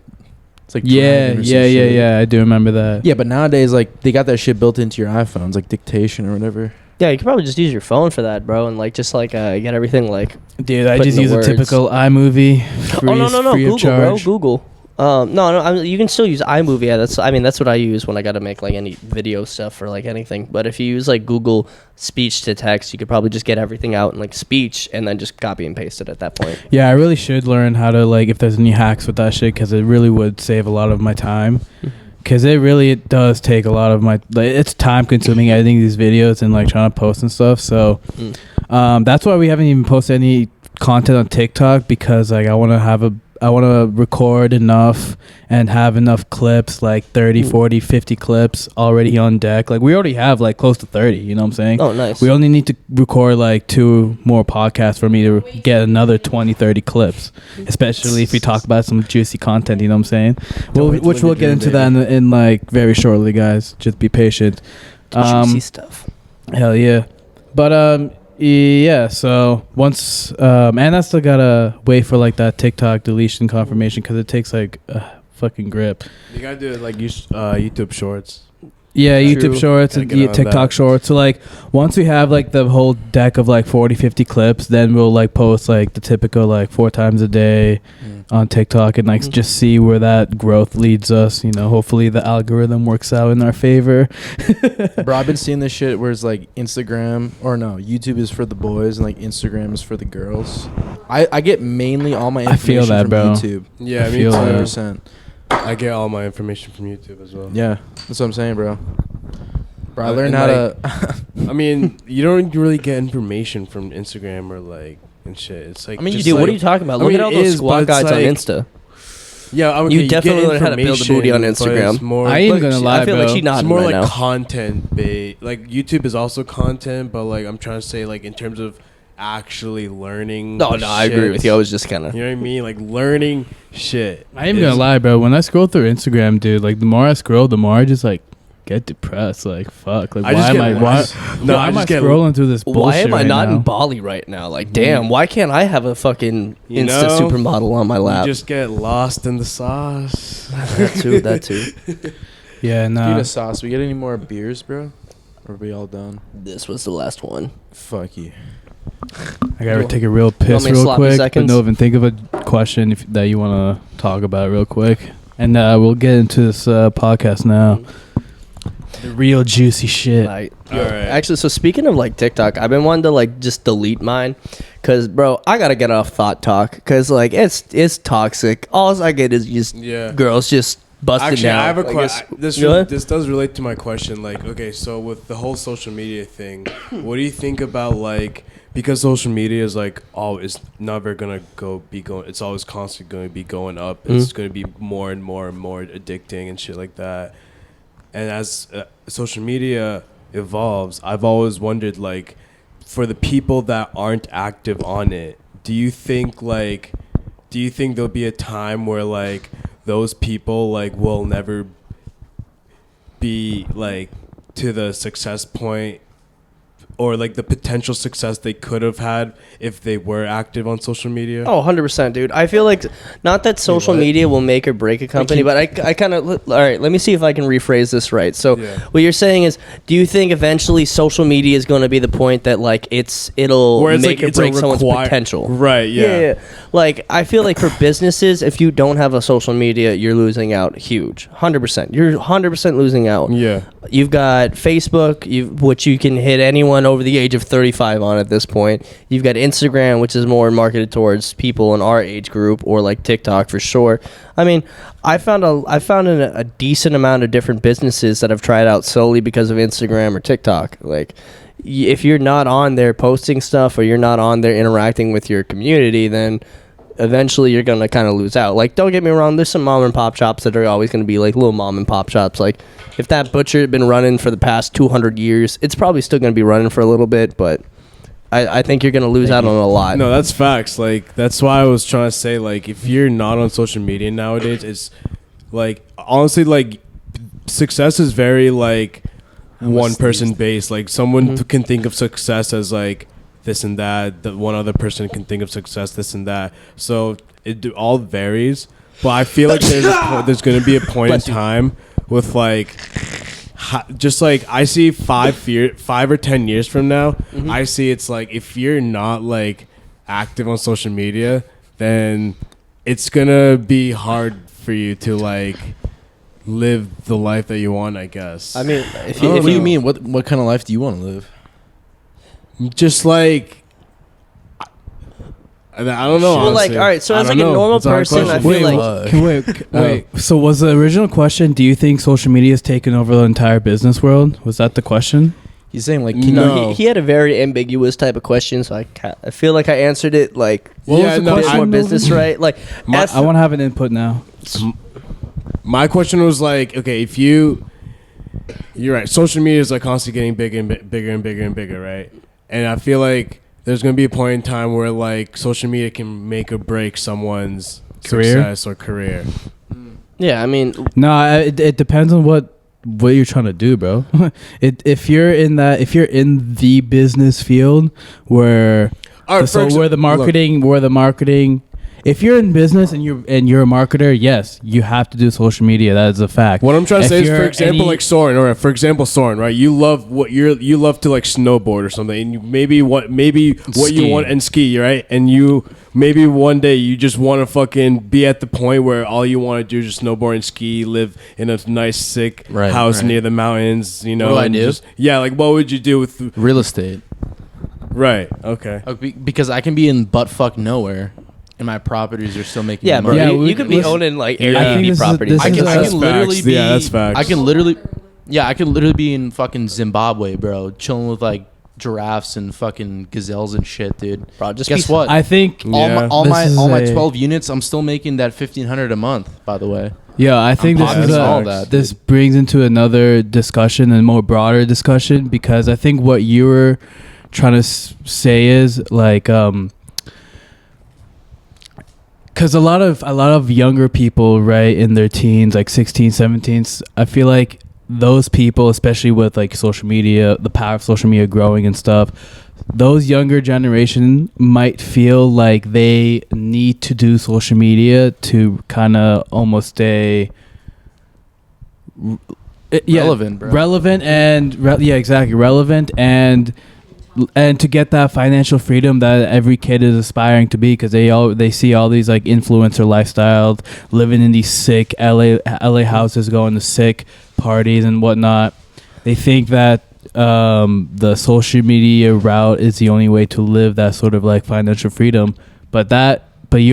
It's like yeah. I do remember that. Yeah, but nowadays, like, they got that shit built into your iPhones, like dictation or whatever. Yeah, you could probably just use your phone for that, bro, and like just like get everything like. Dude, I just use a typical iMovie. No, Google, bro, Google. You can still use iMovie. Yeah, that's what I use when I got to make like any video stuff or like anything. But if you use like Google speech to text, you could probably just get everything out in like speech and then just copy and paste it at that point. Yeah, I really should learn how to like, if there's any hacks with that shit, because it really would save a lot of my time. Because it does take a lot of my, like, it's time consuming editing these videos and like trying to post and stuff. So that's why we haven't even posted any content on TikTok, because like I want to record enough and have enough clips, like 30, 40, 50 clips already on deck. Like, we already have like close to 30, you know what I'm saying? Oh, nice. We only need to record like 2 more podcasts for me to get another 20, 30 clips, especially if we talk about some juicy content, you know what I'm saying? Which we'll get into that in like very shortly, guys. Just be patient. Juicy stuff. Hell yeah. But yeah, so once and I still gotta wait for like that TikTok deletion confirmation, because it takes like a fucking grip. You gotta do it like YouTube Shorts. Yeah, YouTube Shorts and TikTok Shorts. So like once we have like the whole deck of like 40, 50 clips, then we'll like post like the typical like 4 times a day on TikTok, and like just see where that growth leads us. You know, hopefully the algorithm works out in our favor. Bro, I've been seeing this shit where it's like YouTube is for the boys and like Instagram is for the girls. I get mainly all my information from YouTube. Yeah, I feel 100%. I get all my information from YouTube as well. Yeah, that's what I'm saying, bro. I learned how to. I mean, you don't really get information from Instagram or like and shit. It's like, I mean, dude, what are you talking about? Look at all those squat guides on Insta. Yeah, I mean, you definitely learn how to build a booty on Instagram. I ain't gonna lie, I feel bro. like she nodding It's more right like now. content based. Like, YouTube is also content, but like I'm trying to say, like, in terms of actually learning. No, I agree with you. I was just kind of, you know what I mean, like learning shit. I ain't gonna lie, bro. When I scroll through Instagram, dude, like the more I scroll, the more I just like get depressed. Like, fuck. Like, why am I scrolling through this bullshit? Why am I not now? in Bali right now? Like, damn, why can't I have a fucking Insta supermodel on my lap? You just get lost in the sauce. That too. Yeah, no. Speaking of sauce, we get any more beers, bro? Or are we all done? This was the last one. Fuck you. I gotta take a real piss real quick. But Novin, think of a question that you want to talk about real quick, and we'll get into this podcast now. The real juicy shit. Right. All right. Actually, so speaking of like TikTok, I've been wanting to like just delete mine, cause bro, I gotta get off Thought Talk, cause like it's toxic. All I get is just girls just busting Actually, down. I have a question. This does relate to my question. Like, okay, so with the whole social media thing, what do you think about like? Because social media is like it's never gonna be going. It's always constantly going to be going up. It's going to be more and more and more addicting and shit like that. And as social media evolves, I've always wondered, like, for the people that aren't active on it, do you think there'll be a time where like those people like will never be like to the success point or like the potential success they could have had if they were active on social media? Oh, 100%, dude. I feel like not that social media will make or break a company, but I kind of, all right, let me see if I can rephrase this right. So what you're saying is, do you think eventually social media is going to be the point that like it'll make or break someone's potential? Right, yeah. Like, I feel like for businesses, if you don't have a social media, you're losing out huge. 100%. You're 100% losing out. Yeah. You've got Facebook, which you can hit anyone over the age of 35 on at this point. You've got Instagram, which is more marketed towards people in our age group, or like TikTok for sure. I mean, I found a decent amount of different businesses that I've tried out solely because of Instagram or TikTok. Like, if you're not on there posting stuff, or you're not on there interacting with your community, then eventually you're going to kind of lose out. Like, don't get me wrong, there's some mom and pop shops that are always going to be like little mom and pop shops. Like, if that butcher had been running for the past 200 years, it's probably still going to be running for a little bit, but I think you're going to lose out on a lot. No, that's facts. Like, that's why I was trying to say, like, if you're not on social media nowadays, it's like, honestly, like, success is very like one person based. Like, someone can think of success as like this and that. The one other person can think of success this and that. So it all varies. But I feel like there's going to be a point in time with like, just like I see 5 or 10 years from now, I see it's like if you're not like active on social media, then it's gonna be hard for you to like live the life that you want, I guess. I mean, if you mean what kind of life do you want to live? Just like, I don't know. Well, like, all right, so as like a normal person, I feel like... Wait. So was the original question, do you think social media has taken over the entire business world? Was that the question? He's saying, like... He had a very ambiguous type of question, so I feel like I answered it, like, what was the question? More business, right? Like, I want to have an input now. My question was like, okay, if you're right, social media is like constantly getting bigger and bigger and bigger and bigger, right? And I feel like there's going to be a point in time where like social media can make or break someone's success or career. Yeah, I mean, no, it depends on what you're trying to do, bro. If you're in the business field where the marketing, if you're in business and you're a marketer, yes, you have to do social media. that is a fact. What I'm trying to say is, for example, like Soren, right? You love to like snowboard or something, and maybe what you want and ski, right? And you maybe one day you just want to fucking be at the point where all you want to do is just snowboard and ski, live in a nice sick house near the mountains, you know. What do I do? Like what would you do with real estate? Right. Okay. Because I can be in buttfuck nowhere, and my properties are still making money. Yeah, you could be owning like Airbnb properties. I can literally be. Yeah, that's facts. I can literally be in fucking Zimbabwe, bro, chilling with like giraffes and fucking gazelles and shit, dude. Bro, just guess what? I think all my 12 units, I'm still making that $1,500 a month. By the way. Yeah, I think this brings into another discussion, and more broader discussion, because I think what you were trying to say is like, because a lot of younger people, right, in their teens, like 16, 17s, I feel like those people, especially with like social media, the power of social media growing and stuff, those younger generation might feel like they need to do social media to kind of almost stay relevant, bro. Relevant and to get that financial freedom that every kid is aspiring to be, because they see all these like influencer lifestyles, living in these sick LA houses, going to sick parties and whatnot. They think that the social media route is the only way to live that sort of like financial freedom. There's definitely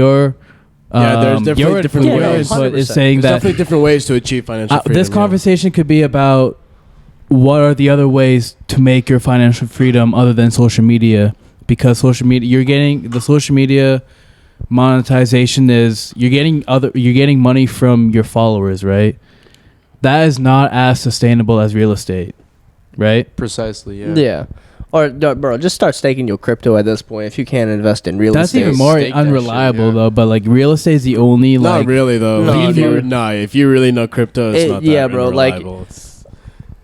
different ways. But it's saying there's definitely different ways to achieve financial freedom. This conversation could be about what are the other ways to make your financial freedom other than social media, because social media, you're getting the social media monetization is you're getting money from your followers, right? That is not as sustainable as real estate, right? Precisely. Yeah. Or bro, just start staking your crypto at this point if you can't invest in real estate. That's even more unreliable though. But like real estate is the only not really though. If you really know crypto, it's not that reliable.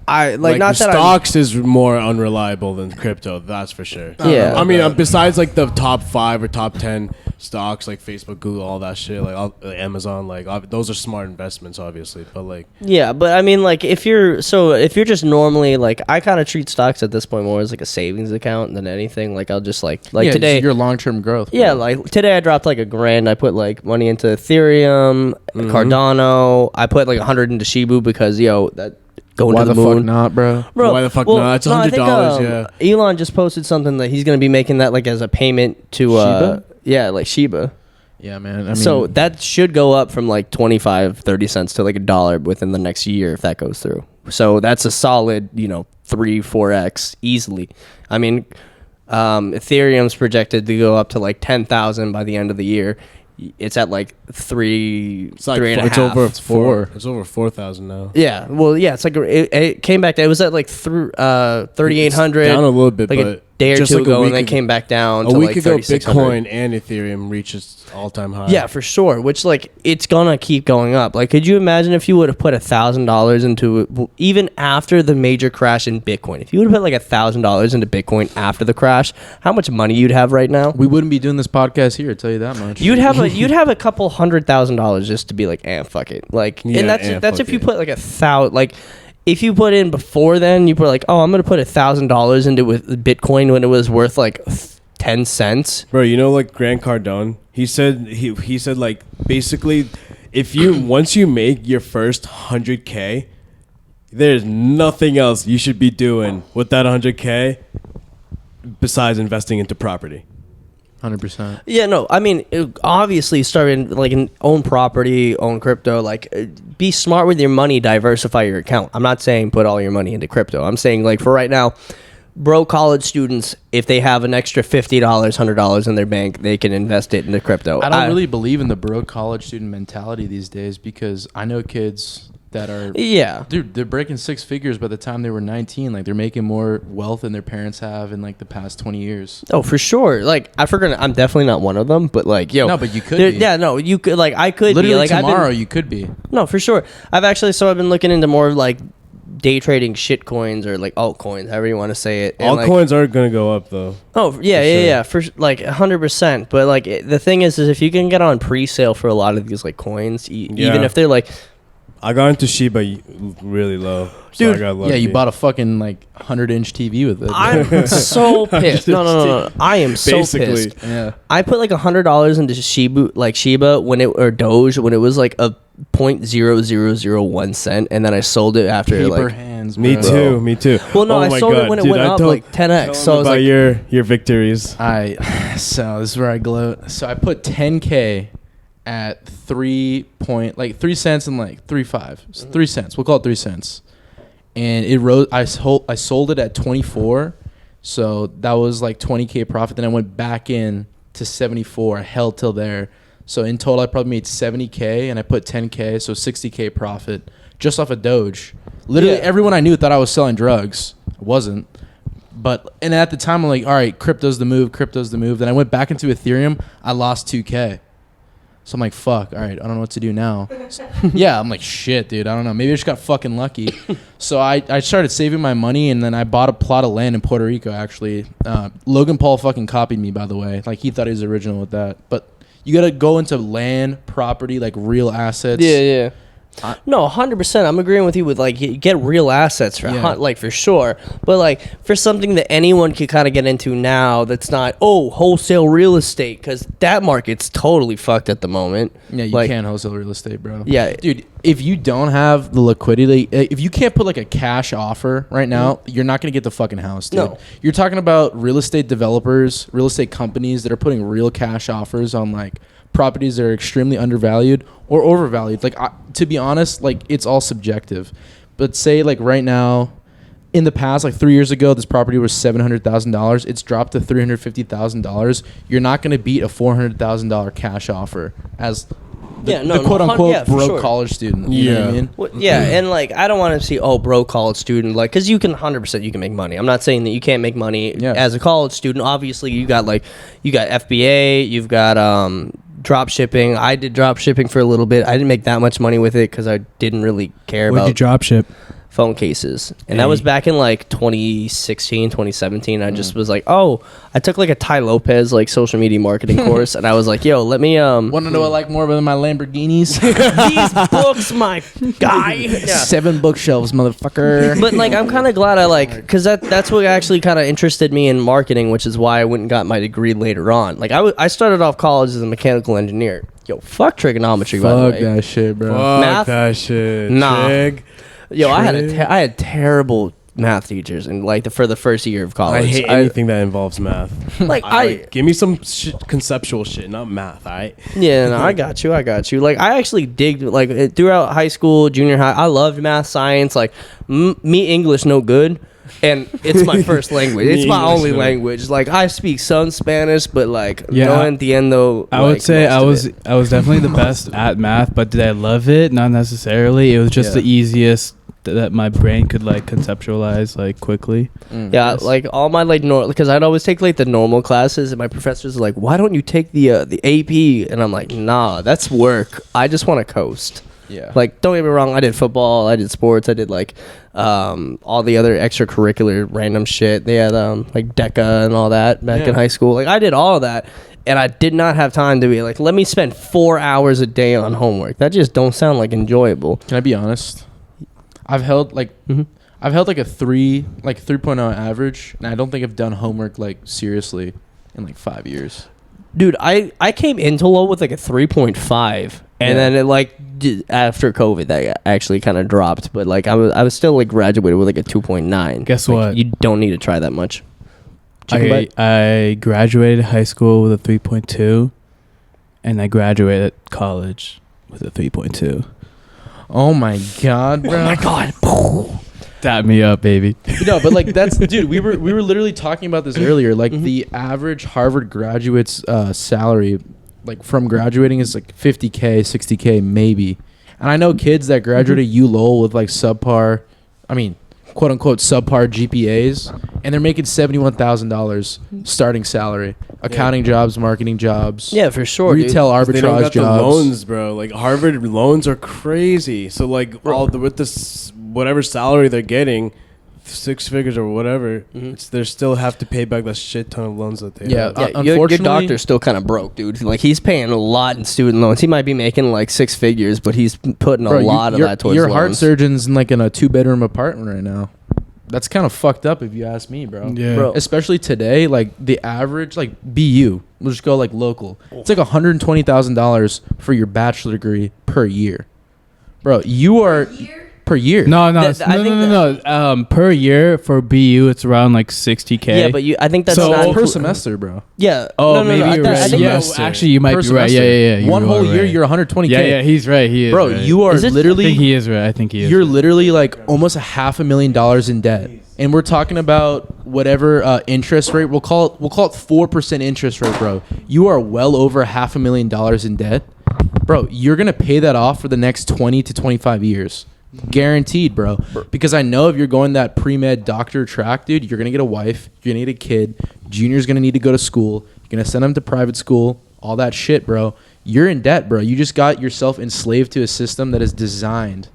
I like not the that stocks is more unreliable than crypto. That's for sure. Yeah. I mean, besides like the top 5 or top 10 stocks, like Facebook, Google, all that shit, like Amazon, like those are smart investments, obviously. But like, yeah, but I mean, like if you're just normally like, I kind of treat stocks at this point more as like a savings account than anything. Like I'll just like yeah, today, your long-term growth. yeah, like today I dropped like $1,000. I put like money into Ethereum, Cardano. I put like 100 into Shibu because that. Going Why to the the moon. fuck not, bro? why the fuck not? It's $100. Yeah. Elon just posted something that he's going to be making that like as a payment to Shiba? Yeah, like Shiba. Yeah, man. I mean, So that should go up from like 25-30 cents to like $1 within the next year if that goes through. So that's a solid 3-4x easily. I mean, Ethereum's projected to go up to like 10,000 by the end of the year. It's at like 3, It's like 3.5. it's over It's 4. It's over 4,000 now. Yeah, well, yeah, it's like it came back. It was at like 3,800 Down a little bit, like but a day or just two like a ago, week and then ago- came back down. A to week like ago, 3,600. Bitcoin and Ethereum reaches all-time high. Yeah, for sure. Which like it's gonna keep going up. Like, could you imagine if you would have put $1,000 into it, even after the major crash in Bitcoin? If you would have put like $1,000 into Bitcoin after the crash, how much money you'd have right now? we wouldn't be doing this podcast here. I'll tell you that much. You'd have a couple $100,000 just to be like, fuck it. Like, Yeah, and that's fuck if you it. put like 1,000. Like, if you put in before then, you put like, I'm gonna put $1,000 into with Bitcoin when it was worth like 10 cents. Bro, like Grant Cardone, he said he said like basically if you once you make your first 100K, there's nothing else you should be doing with that 100K besides investing into property. 100%. Yeah, no, I mean, obviously, starting like an own property, own crypto, like be smart with your money, diversify your account. I'm not saying put all your money into crypto. I'm saying like for right now, broke college students, if they have an extra $50, $100 in their bank, they can invest it into crypto. I don't really believe in the broke college student mentality these days because I know kids that are dude, they're breaking 6 figures by the time they were 19. Like they're making more wealth than their parents have in like the past 20 years. Oh, for sure. Like I'm definitely not one of them, but like No, but you could be. Yeah, no, you could. Like I could Literally be. Like tomorrow you could be. No, for sure. I've been looking into more like day trading shit coins or like altcoins, however you want to say it. And Altcoins are gonna go up though. Oh yeah, for like 100%. But like the thing is if you can get on pre-sale for a lot of these like coins, even if they're like, I got into Shiba really low, so Dude, I got lucky. Yeah, you bought a fucking like 100-inch TV with it. I'm so pissed. No. I am so pissed. Yeah. I put like $100 into Shiba when it or Doge when it was like a 0.0001 cent, and then I sold it after Paper like. hands. Me bro. too. Well, no, Oh I my sold it God, when it dude, went up like 10x. So I was about like, your victories. So this is where I gloat. So I put 10K at 3 cents and like 3.5. So 3 cents. We'll call it 3 cents. And it rose. I sold it at 24. So that was like 20K profit. Then I went back in to 74. I held till there. So in total, I probably made 70K, and I put 10K, so 60K profit just off of Doge. Literally, everyone I knew thought I was selling drugs. I wasn't. And at the time, I'm like, all right, crypto's the move. Then I went back into Ethereum. I lost 2K. So I'm like, fuck, all right, I don't know what to do now. Yeah, I'm like, shit, dude, I don't know. Maybe I just got fucking lucky. So I started saving my money, and then I bought a plot of land in Puerto Rico, actually. Logan Paul fucking copied me, by the way. Like, he thought he was original with that. But you got to go into land, property, like real assets. Yeah. No, 100%. I'm agreeing with you with like get real assets for like for sure. But like for something that anyone could kind of get into now, that's not wholesale real estate, because that market's totally fucked at the moment. Yeah, you can't wholesale real estate, bro. Yeah, dude. If you don't have the liquidity, if you can't put like a cash offer right now, you're not gonna get the fucking house, dude. No. You're talking about real estate developers, real estate companies that are putting real cash offers on like properties that are extremely undervalued or overvalued. Like, to be honest, like it's all subjective. But say like right now, in the past, like 3 years ago, this property was $700,000. It's dropped to $350,000. You're not going to beat a $400,000 cash offer as the quote unquote broke college student. You know what I mean? Well, and like I don't want to see broke college student, like, because you can 100% you can make money. I'm not saying that you can't make money as a college student. Obviously, you got FBA, you've got drop shipping. I did drop shipping for a little bit. I didn't make that much money with it because I didn't really care Where'd about you drop ship? phone cases, and that was back in like 2016, 2017. I just was like, oh, I took like a Ty Lopez like social media marketing course, and I was like, yo, let me Want to know what I like more than my Lamborghinis? these books, my guy. Yeah. 7 bookshelves, motherfucker. But like, I'm kind of glad I like, because that's what actually kind of interested me in marketing, which is why I went and got my degree later on. Like I started off college as a mechanical engineer. Yo, fuck trigonometry, by the Fuck way. that shit, bro. Fuck Math? that shit. Nah. Trig. Yo, I had terrible math teachers, and like for the first year of college, I hate anything that involves math. Like give me some conceptual shit, not math. All right. Yeah, no, I got you. Like, I actually digged, like, throughout high school, junior high, I loved math, science. Like, me English no good, and it's my first language. It's my English, only no. language. Like, I speak some Spanish, but, like, Yeah. knowing at the end, though, I like, would say most of I was definitely the best at math, but did I love it? Not necessarily. It was just the easiest that my brain could like conceptualize like quickly. Yeah, like all my like because I'd always take like the normal classes, and my professors are like, "Why don't you take the AP?" And I'm like, "Nah, that's work. I just want to coast." Yeah. Like, don't get me wrong, I did football, I did sports, I did like all the other extracurricular random shit. They had like DECA and all that back in high school. Like, I did all of that, and I did not have time to be like, let me spend 4 hours a day on homework. That just don't sound like enjoyable. Can I be honest? I've held like a 3.0 average, and I don't think I've done homework like seriously in like 5 years. Dude, I came into Lowell with like a 3.5, and then it like after COVID that actually kind of dropped, but like I was still like graduated with like a 2.9. Guess Like, what? You don't need to try that much. Chicken butt? I graduated high school with a 3.2, and I graduated college with a 3.2. Oh my god, bro! Oh my god! Dap me up, baby. No, but like that's dude. We were literally talking about this earlier. Like the average Harvard graduate's salary, like from graduating, is like $50K, $60K maybe. And I know kids that graduated ULowell with like subpar, I mean, quote unquote subpar GPAs, and they're making $71,000 starting salary, accounting jobs, marketing jobs, Yeah, for sure. retail They don't arbitrage got the jobs. loans, bro. Like Harvard loans are crazy. So like with this whatever salary they're getting, 6 figures or whatever, they still have to pay back that shit ton of loans that they Yeah, have. Yeah, your unfortunately, doctor's still kind of broke, dude. Like, he's paying a lot in student loans. He might be making like 6 figures, but he's putting a bro, lot of that towards your loans. heart surgeon's in like in a 2-bedroom apartment right now. That's kind of fucked up if you ask me, bro. Yeah. Bro. Especially today, like the average, like BU, we'll just go like local. It's like $120,000 for your bachelor degree per year, bro. You are per year. No, I think no. Per year for BU, it's around like 60K. Yeah, but I think that's So- not per semester, bro. Yeah. Oh, no, maybe I you're th- I right. think Yeah, that's- actually, you might Per be right. semester. Yeah. You One are whole year, right. you're 120K. Yeah, he's right. He is, bro. right. You are Is it- I think literally, he is right. I think he is. you're right. literally like almost $500,000 in debt, and we're talking about whatever interest rate. We'll call it 4% interest rate, bro. You are well over $500,000 in debt, bro. You're gonna pay that off for the next 20 to 25 years. Guaranteed, bro. Because I know if you're going that pre-med doctor track, dude, you're going to get a wife, you're going to get a kid, junior's going to need to go to school, you're going to send them to private school, all that shit, bro. You're in debt, bro. You just got yourself enslaved to a system that is designed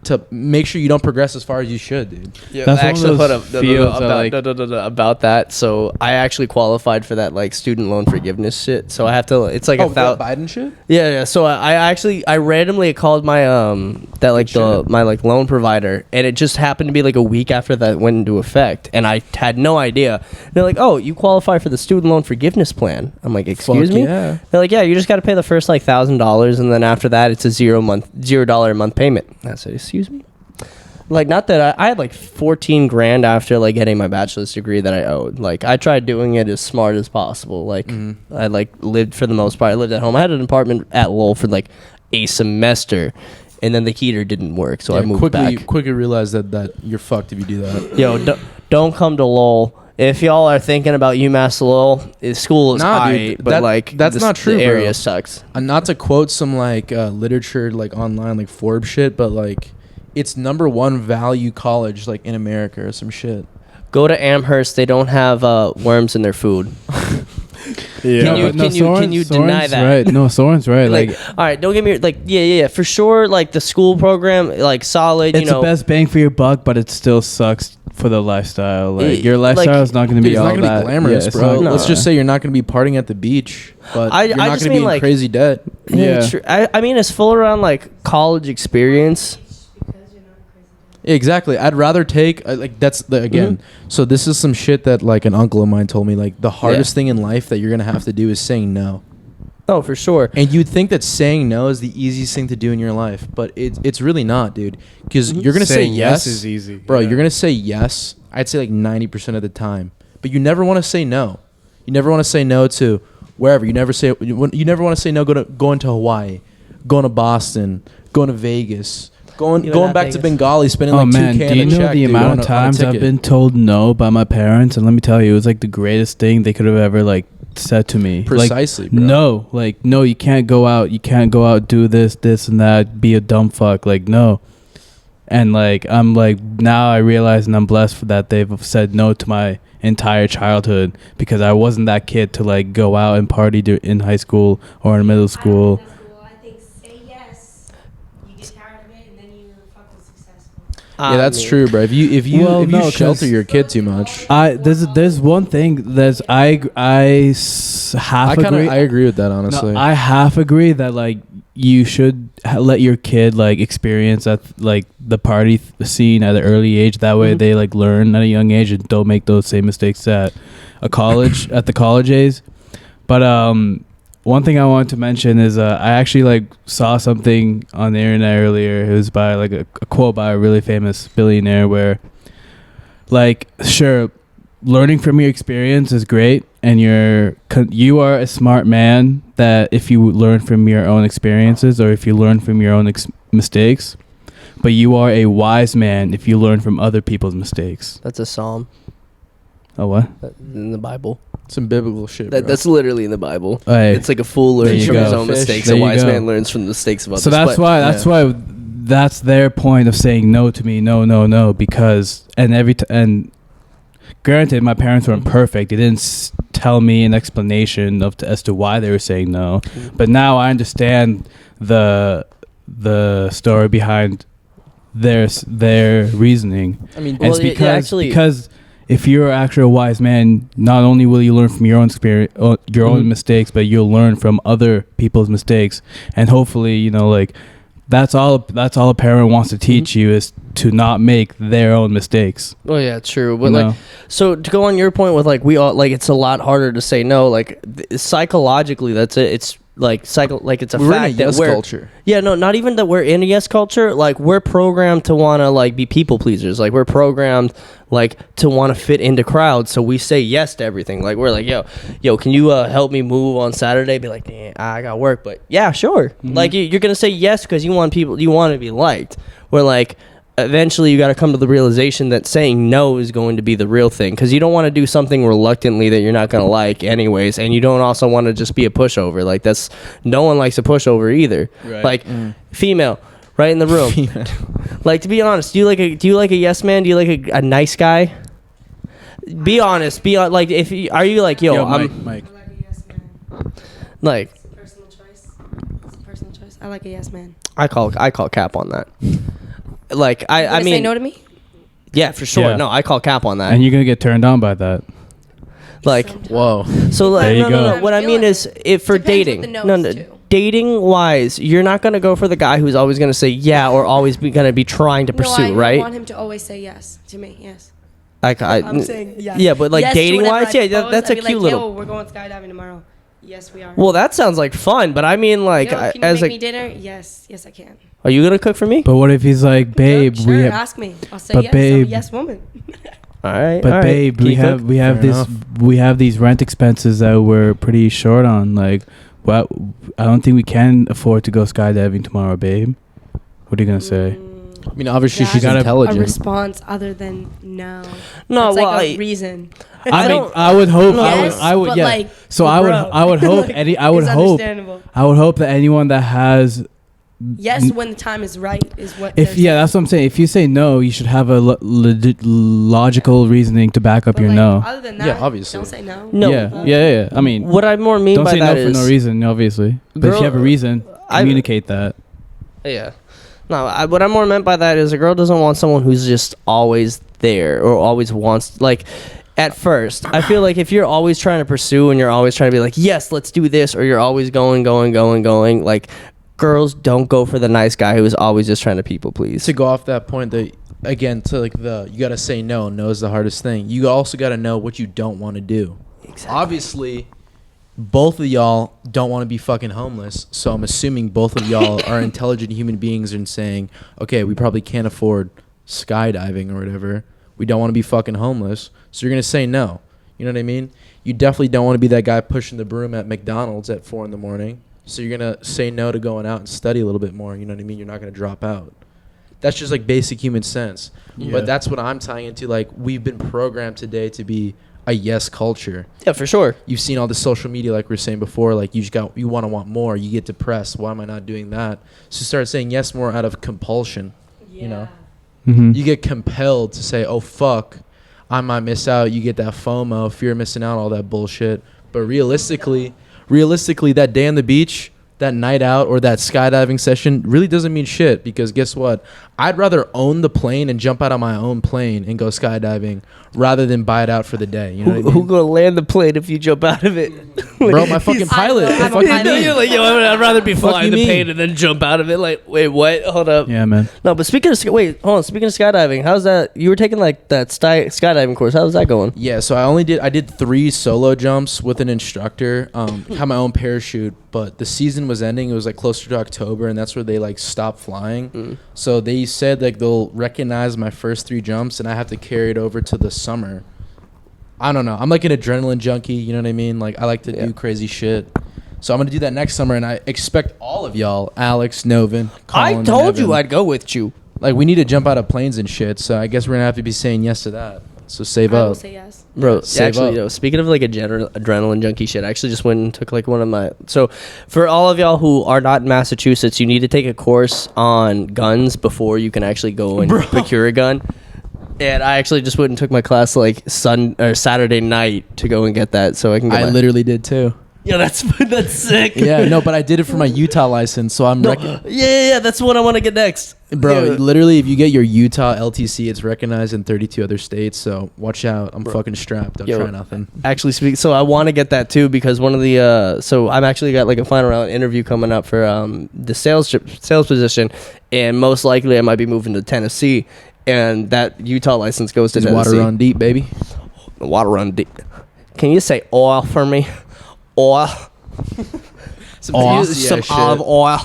to make sure you don't progress as far as you should, dude. Yeah, That's one of actually, those hold up. fields that, About that. So I actually qualified for that like student loan forgiveness shit. So I have to. It's like that Biden shit? Yeah. So I randomly called my my loan provider, and it just happened to be like a week after that went into effect, and I had no idea. They're like, "Oh, you qualify for the student loan forgiveness plan." I'm like, "Excuse Fuck me?" yeah. They're like, "Yeah, you just got to pay the first like $1,000, and then after that, it's a $0 a month payment." I said, "Excuse me." Like, not that I had like 14 grand after like getting my bachelor's degree that I owed. Like, I tried doing it as smart as possible. Like, I like lived for the most part. I lived at home. I had an apartment at Lowell for like a semester, and then the heater didn't work, so I moved back. Quickly realize that you're fucked if you do that. Yo, don't come to Lowell. If y'all are thinking about UMass Lowell, school is Nah, dude, aight, but that- like that's not true, The area bro. sucks. Not to quote some like literature like online like Forbes shit, but like it's #1 value college like in America or some shit. go to Amherst. They don't have worms in their food. Yeah. Can you deny that? Right. No, Soren's right. Like, all right, don't get me like yeah, for sure. Like the school program, like solid. it's the best bang for your buck, but it still sucks for the lifestyle. Like your Like, lifestyle is not going to be It's all not gonna that be glamorous, yeah, it's bro. not- Let's just say you're not gonna be partying at the beach, but I you're not just gonna be mean, in like- crazy debt. Yeah. I mean, it's full around like college experience. Because you're not crazy. Exactly. I'd rather take like that's the again. So this is some shit that like an uncle of mine told me. Like the hardest thing in life that you're gonna have to do is saying no. Oh, for sure. And you'd think that saying no is the easiest thing to do in your life, but it's really not, dude. Because you're gonna say Saying yes is easy, bro. yeah. You're gonna say yes. I'd say like 90% of the time, but you never want to say no. You never want to say no to wherever. You never never want to say no. Going to Hawaii, going to Boston, going to Vegas, going not back to Vegas. Bengali, spending Oh like man, 2K do you on a know check, the dude, amount on of a times I've ticket. been told no by my parents? And let me tell you, it was like the greatest thing they could have ever like said to me. Precisely, like, bro. no, like no, you can't go out. You can't go out, do this, and that. Be a dumb fuck. Like no. And like I'm like now I realize and I'm blessed for that they've said no to my entire childhood because I wasn't that kid to like go out and party in high school or in middle school. I think say yes. You get tired of it and then you're fucking successful. Yeah, that's true, bro. If you Well, no, 'cause shelter your kid too much, There's one thing that's half agree. I agree with that honestly. No, I half agree that like you should let your kid like experience at like the party scene at an early age. That way they like learn at a young age and don't make those same mistakes at a college at the college age. But one thing I wanted to mention is I actually like saw something on the internet earlier. It was by like a quote by a really famous billionaire where like sure learning from your experience is great and you are a smart man that if you learn from your own experiences or if you learn from your own mistakes, but you are a wise man if you learn from other people's mistakes. That's a psalm Oh, what? in the Bible. Some biblical shit, bro. That's literally in the Bible. Hey, It's like a fool There learns you from his go. own mistakes. There A you wise go. man learns from the mistakes of others. so that's But- why that's their point of saying no to me. No, because and granted, my parents weren't perfect. They didn't tell me an explanation as to why they were saying no. But now I understand the story behind their reasoning. I mean, And it's Well, yeah, actually- because if you're actually a wise man, not only will you learn from your own experience, your own mistakes, but you'll learn from other people's mistakes, and hopefully, like that's all a parent wants to teach you is to not make their own mistakes. Oh yeah, true. But You like, know? so to go on your point with like we all like it's a lot harder to say no. Like psychologically, that's it. It's like it's a we're fact in a that yes we're culture. yeah no not even that we're in a yes culture. Like we're programmed to want to like be people pleasers. Like we're programmed like to want to fit into crowds. So we say yes to everything. Like we're like yo, can you help me move on Saturday? Be like, I got work, but yeah, sure. Mm-hmm. Like you're gonna say yes because you want to be liked. We're like. Eventually you got to come to the realization that saying no is going to be the real thing because you don't want to do something reluctantly that you're not going to like anyways, and you don't also want to just be a pushover. Like that's no one likes a pushover either. Right. Like female right in the room. Like to be honest, do you like a yes man? Do you like a nice guy? Be honest. Like are you like yo I'm Mike. I like a yes man. like It's a personal choice. It's a personal choice. I like a yes man. I call cap on that. Like I Gonna mean say no to me? yeah for sure. Yeah. No, I call cap on that. And you're gonna get turned on by that. Like Whoa. so like There you no, go. no. What I mean is if for Depends dating. what the No, no no. is too. Dating wise, you're not gonna go for the guy who's always gonna say yeah or always gonna be trying to pursue, No, I right? want him to always say yes to me. Yes. Like I'm saying yes. Yeah, but like Yes to dating whatever wise, I yeah, propose. that's a I'd be cute like, little. Yo, we're going skydiving tomorrow. Yes, we are. Well, that sounds like fun, but I mean, like, Yo, can you as make like, me dinner? Yes, I can. are you gonna cook for me? But what if he's like, babe, Sure, we have, ask me. I'll say but yes. I'm a babe- yes woman. All right, but all right. babe, Can we you have cook? we have Fair this enough. we have these rent expenses that we're pretty short on. Like, well, I don't think we can afford to go skydiving tomorrow, babe. What are you gonna say? I mean, obviously she's That's intelligent. A response other than no. No, That's well, like a reason. I mean, don't- I would hope. Yes, I would. but Yeah. like, So bro. I would hope. It's understandable. I would hope that anyone that has Yes, when the time is right is what. If they're that's what I'm saying. If you say no, you should have a logical reasosoning to back up But, your like, no. Other than that, Yeah, obviously. don't say no. No. Yeah. I mean, What I more mean don't by say that no for is no reason, obviously. But if you have a reason, communicate that. Yeah. No, what I more meant by that is a girl doesn't want someone who's just always there or always wants, like, at first. I feel like if you're always trying to pursue and you're always trying to be like, yes, let's do this, or you're always going, like, girls don't go for the nice guy who is always just trying to people please. To go off that point, that again, to like you got to say no. No is the hardest thing. You also got to know what you don't want to do. Exactly. Obviously, both of y'all don't want to be fucking homeless, so I'm assuming both of y'all are intelligent human beings and saying, okay, we probably can't afford skydiving or whatever. We don't want to be fucking homeless, so you're going to say no. You know what I mean? You definitely don't want to be that guy pushing the broom at McDonald's at 4 a.m, so you're going to say no to going out and study a little bit more. You know what I mean? You're not going to drop out. That's just like basic human sense. Yeah. But that's what I'm tying into. Like, we've been programmed today to be a yes culture. Yeah, for sure. You've seen all the social media, like we were saying before, like you want more, you get depressed. Why am I not doing that? So start saying yes more out of compulsion. Yeah. You know, Mm-hmm. you get compelled to say, oh fuck, I might miss out. You get that FOMO, fear of missing out, all that bullshit. But realistically, that day on the beach, that night out, or that skydiving session really doesn't mean shit, because guess what? I'd rather own the plane and jump out on my own plane and go skydiving rather than buy it out for the day. You know what I mean? Who gonna land the plane if you jump out of it? Bro, my fucking pilot. I'm a Fuck you pilot. mean? You're like, yo, I'd rather be flying the mean? plane and then jump out of it. Like, wait, what? Hold up. Yeah, man. No, but speaking of speaking of skydiving, how's that? You were taking like that skydiving course. How's that going? Yeah, so I did 3 solo jumps with an instructor. Had my own parachute, but the season was ending. It was like closer to October, and that's where they like stopped flying. So they said like they'll recognize my first 3 jumps, and I have to carry it over to the summer. I don't know. I'm like an adrenaline junkie. You know what I mean? Like, I like to do crazy shit. So I'm gonna do that next summer, and I expect all of y'all, Alex, Novin, Colin, I told and you Evan, I'd go with you. like, we need to jump out of planes and shit. So I guess we're gonna have to be saying yes to that. So save I will up. say yes. Bro, Save actually, up. yo, speaking of like adrenaline junkie shit, I actually just went and took like one of my. So, for all of y'all who are not in Massachusetts, you need to take a course on guns before you can actually go and procure a gun. And I actually just went and took my class like Saturday night to go and get that, so I can. I literally did too. Yeah, that's sick. Yeah, no, but I did it for my Utah license, so I'm Yeah, that's what I want to get next, bro. Yeah. Literally, if you get your Utah LTC, it's recognized in 32 other states. So watch out. I'm fucking strapped. Don't try nothing. Actually, so I want to get that too, because one of the so I'm actually got like a final round interview coming up for the sales position, and most likely I might be moving to Tennessee, and that Utah license goes to Does Tennessee. water run deep, baby? Water run deep. Can you say oil for me? Oil. Some Yeah, some shit. olive oil.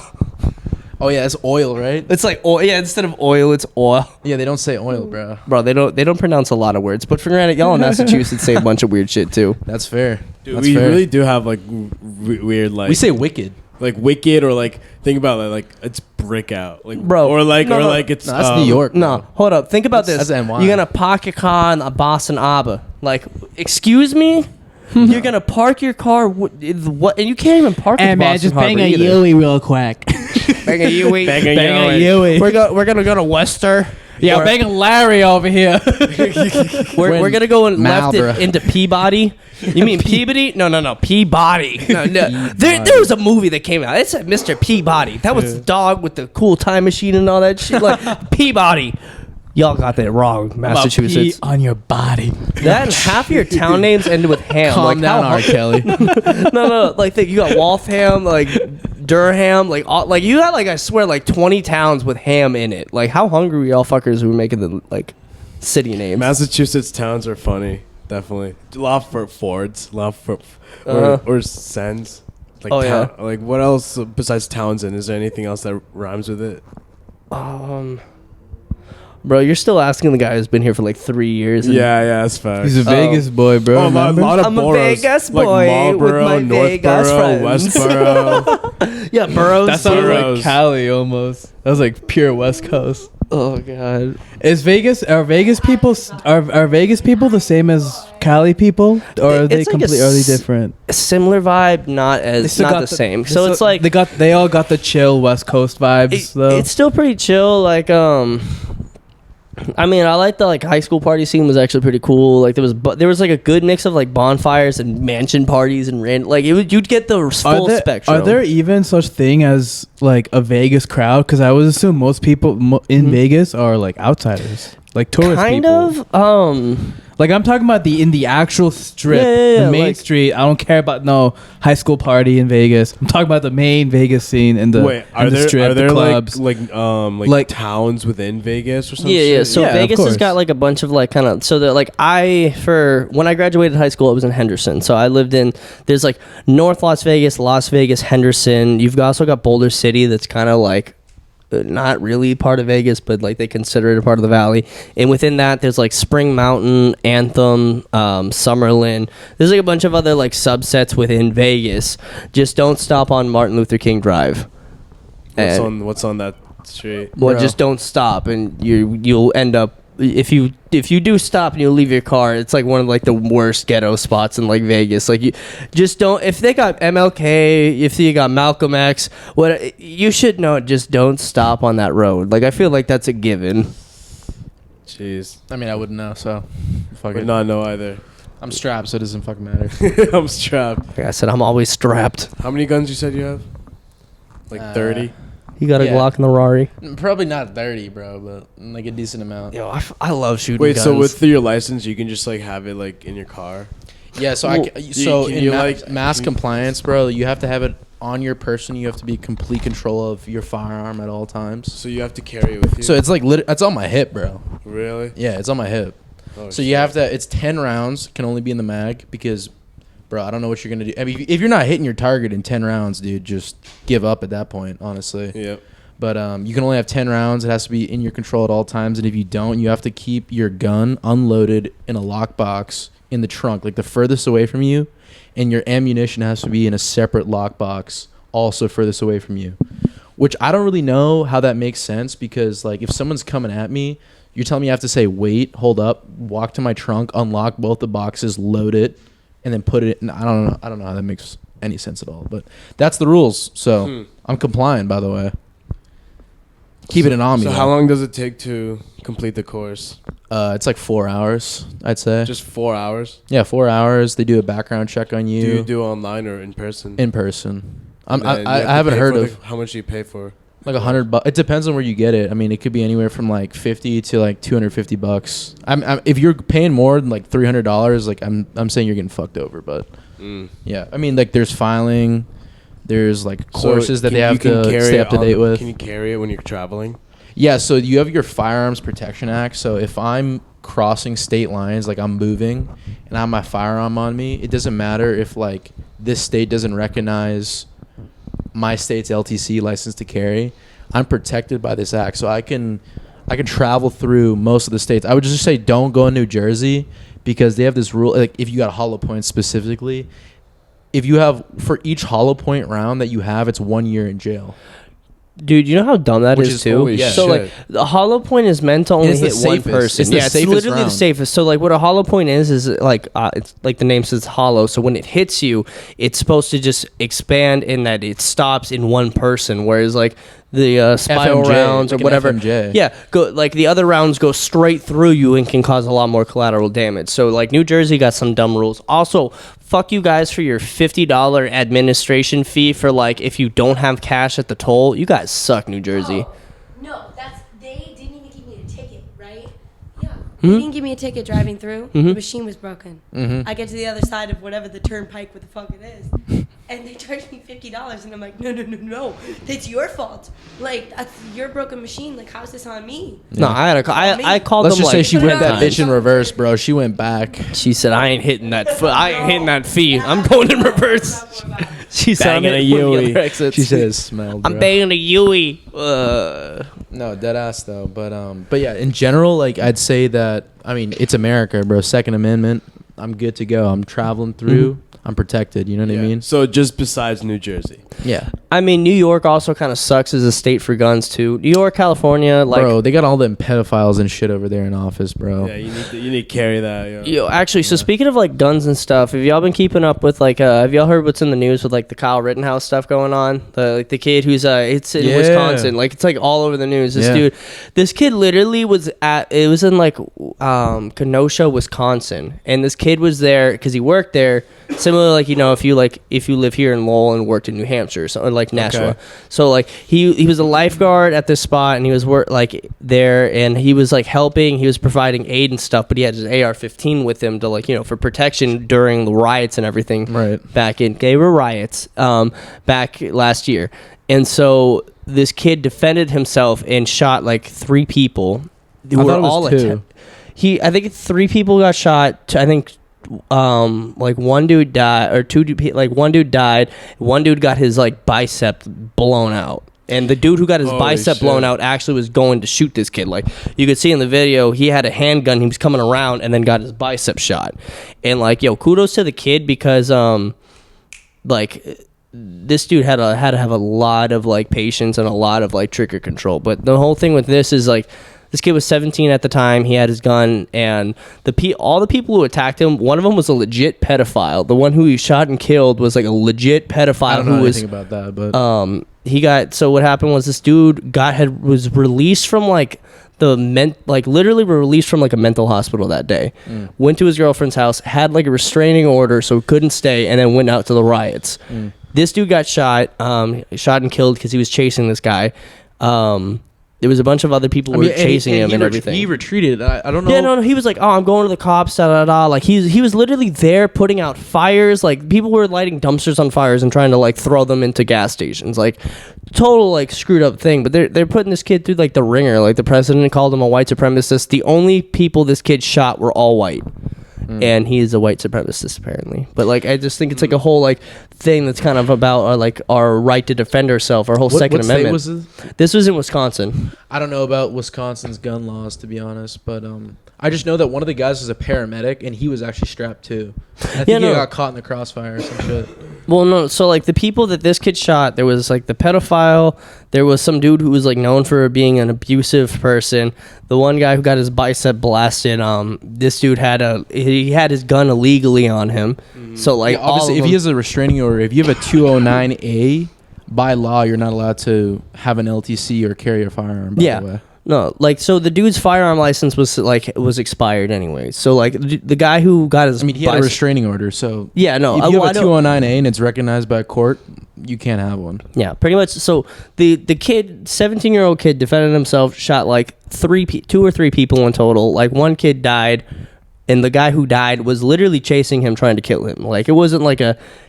Oh yeah, it's oil, right? It's like oil. Yeah, instead of oil, it's oil. Yeah, they don't say oil, bro. Bro, they don't pronounce a lot of words. But for granted, y'all in Massachusetts say a bunch of weird shit too. That's fair. Dude, That's we fair. really do have like weird like We say wicked. like wicked, or like think about it, like it's brick out, like Bro, or like no, or no. like it's No, that's New York. No, hold up. Think about That's this. NY. You're gonna park your car in a Boston Arbor. Like, excuse me? You're gonna park your car. What? And you can't even park. And at man, Boston just Harbor bang a either. Yui real quick. Bang a Yui. Bang a Bang a Yui. Yui. We're gonna go to Wester. Yeah, Or- bang a Larry over here. We're gonna go and left Marlboro. into Peabody. You mean Peabody? No, Peabody. No. There was a movie that came out. It said Mr. Peabody. That was the dog with the cool time machine and all that shit. Like Peabody. Y'all got that wrong, Massachusetts. on your body. That and half your town names ended with ham. Calm like, down, how- R. Kelly. No. Like you got Waltham, like Durham, like you got like I swear like 20 towns with ham in it. Like how hungry we all fuckers who were making the like city names. Massachusetts towns are funny, definitely. A lot for Fords, a lot for or Sens. Like Oh, yeah. like what else besides Townsend? Is there anything else that rhymes with it? Bro, you're still asking the guy who's been here for like 3 years. Yeah, that's fact. He's a Vegas boy, bro. Oh, a lot of I'm a boroughs, Vegas like boy with my Marlboro, Vegas Northborough, friends. Westboro. Yeah, boroughs. That sounded Boroughs. like Cali almost. That was like pure West Coast. Oh god. Is Vegas? Are Vegas people the same as Cali people, or are they It's like completely? Are they different? A similar vibe, not the same. So it's like they all got the chill West Coast vibes though. it's still pretty chill. Like I mean, I like the like high school party scene was actually pretty cool. Like there was like a good mix of like bonfires and mansion parties and you'd get the full spectrum. Are there even such thing as like a Vegas crowd? Because I would assume most people in Vegas are like outsiders, like tourist people. Like I'm talking about in the actual strip, the main street. I don't care about no high school party in Vegas. I'm talking about the main Vegas scene in the strip, the clubs. like towns within Vegas or something? Yeah. So Yeah, Vegas of has course. got like a bunch of like kind of so that like when I graduated high school, I was in Henderson. So I lived there's like North Las Vegas, Henderson. You've also got Boulder City that's kind of like not really part of Vegas, but like they consider it a part of the valley. And within that, there's like Spring Mountain, Anthem, Summerlin. There's like a bunch of other like subsets within Vegas. Just don't stop on Martin Luther King Drive. What's on that street? Well, just don't stop, and you'll end up. If you do stop and you leave your car, it's like one of like the worst ghetto spots in like Vegas. Like you just don't. If they got MLK, if you got Malcolm X, what you should know, just don't stop on that road. Like I feel like that's a given. Jeez, I mean, I wouldn't know, so fuck would it. not know either. I'm strapped, so it doesn't fucking matter. I'm strapped. Like I said, I'm always strapped. How many guns you said you have? Like 30. You got a Yeah. Glock in the Rari? Probably not 30, bro, but like a decent amount. Yo, I love shooting Wait, guns. so with your license, you can just like have it like in your car? Yeah, so Well, in mass compliance, bro, you have to have it on your person. You have to be in complete control of your firearm at all times. So you have to carry it with you? So it's like it's on my hip, bro. Really? Yeah, it's on my hip. Oh, So you have to. It's 10 rounds. Can only be in the mag because, bro, I don't know what you're gonna do. I mean, if you're not hitting your target in 10 rounds, dude, just give up at that point. Honestly. Yep. But you can only have 10 rounds. It has to be in your control at all times. And if you don't, you have to keep your gun unloaded in a lockbox in the trunk, like the furthest away from you. And your ammunition has to be in a separate lockbox, also furthest away from you. Which I don't really know how that makes sense because, like, if someone's coming at me, you're telling me I have to say, wait, hold up, walk to my trunk, unlock both the boxes, load it, and then put it in. I don't know how that makes any sense at all. But that's the rules. So I'm compliant, by the way. Keeping it on me. So how long does it take to complete the course? It's like 4 hours, I'd say. Just 4 hours? Yeah, 4 hours. They do a background check on you. Do you do it online or in person? In person. And then you I have to haven't pay heard for of how much do you pay for? like $100. It depends on where you get it. I mean, it could be anywhere from like $50 to like $250. I'm if you're paying more than like $300, like I'm saying you're getting fucked over. But yeah, I mean, like there's filing, there's like courses that they have to stay up to date with. Can you carry it when you're traveling? Yeah, so you have your Firearms Protection Act. So if I'm crossing state lines, like I'm moving and I have my firearm on me, it doesn't matter if like this state doesn't recognize my state's LTC license to carry. I'm protected by this act. So I can travel through most of the states. I would just say don't go in New Jersey because they have this rule, like if you got hollow points specifically, if you have for each hollow point round that you have, it's 1 year in jail. Dude, you know how dumb that Which is is too? holy So shit. like the hollow point is meant to only It's the hit one safest. person. It's the yeah, it's safest literally round. the safest. So like what a hollow point is like it's like the name says hollow. So when it hits you, it's supposed to just expand in that it stops in one person. Whereas like the spiral FMJ, rounds like or an whatever, FMJ. yeah, go like the other rounds go straight through you and can cause a lot more collateral damage. So like New Jersey got some dumb rules. Also, fuck you guys for your $50 administration fee for like if you don't have cash at the toll. You guys suck, New Jersey. No, they didn't even give me a ticket, right? Yeah. They didn't give me a ticket driving through. The machine was broken. I get to the other side of whatever the turnpike, what the fuck it is. And they charged me $50, and I'm like, no, that's your fault. Like, that's your broken machine. Like, how's this on me? No, I called Let's them just like say she went that times. bitch in reverse, bro. She went back. She said, I ain't hitting that fee. I'm going in reverse. She's banging a Yui. She says smell, bro. I'm banging a Yui. No, dead ass though. But yeah, in general, like I'd say that it's America, bro. Second Amendment. I'm good to go. I'm traveling through. Mm-hmm. I'm protected. You know what I mean? So just besides New Jersey. Yeah. I mean, New York also kind of sucks as a state for guns too. New York, California, like bro, they got all them pedophiles and shit over there in office, bro. Yeah, you need to carry that. Yo, actually, so speaking of like guns and stuff, have y'all been keeping up with like have y'all heard what's in the news with like the Kyle Rittenhouse stuff going on? The kid who's it's in Wisconsin, like it's like all over the news. This kid literally was in like Kenosha, Wisconsin, and this kid was there because he worked there. Similar, like if you live here in Lowell and worked in New Hampshire or something like Nashua. Okay. So like he was a lifeguard at this spot and he was there and he was like helping. He was providing aid and stuff, but he had his AR-15 with him to for protection during the riots and everything. Right. They were riots back last year, and so this kid defended himself and shot like 3 people. Who were all two. I think 3 people got shot. I think. Like one dude died one dude died. One dude got his like bicep blown out, and the dude who got his bicep blown out actually was going to shoot this kid. Like you could see in the video, he had a handgun. He was coming around and then got his bicep shot. And like, yo, kudos to the kid because like this dude had to have a lot of like patience and a lot of like trigger control. But the whole thing with this is like, this kid was 17 at the time. He had his gun, and all the people who attacked him, one of them was a legit pedophile. The one who he shot and killed was like a legit pedophile. I don't know anything about that, but so what happened was this dude was released from like literally released from like a mental hospital that day. Went to his girlfriend's house, had like a restraining order, so couldn't stay, and then went out to the riots. This dude got shot and killed because he was chasing this guy. There was a bunch of other people who were chasing him and everything. He retreated. I don't know. Yeah, no. He was like, "Oh, I'm going to the cops." Like he was literally there putting out fires. Like people were lighting dumpsters on fires and trying to like throw them into gas stations. Like total like screwed up thing. But they're putting this kid through like the ringer. Like the president called him a white supremacist. The only people this kid shot were all white. And he is a white supremacist apparently. But like I just think it's like a whole like thing that's kind of about like our right to defend ourselves, our whole Second Amendment. What state was this was in Wisconsin. I don't know about Wisconsin's gun laws, to be honest, but I just know that one of the guys was a paramedic and he was actually strapped too. I think he got caught in the crossfire or some shit. Well, no, so like the people that this kid shot, there was like the pedophile, there was some dude who was like known for being an abusive person. The one guy who got his bicep blasted, this dude had his gun illegally on him. So like obviously if he has a restraining order, if you have a 209A, by law you're not allowed to have an LTC or carry a firearm, by the way. No, like so the dude's firearm license was expired anyway. So like the guy who got his he had a restraining order, so yeah, no. If you have a 209A and it's recognized by court, you can't have one. Yeah, pretty much. So the kid, 17-year-old kid, defended himself, shot like 2 or 3 people in total. Like one kid died, and the guy who died was literally chasing him, trying to kill him. Like it wasn't like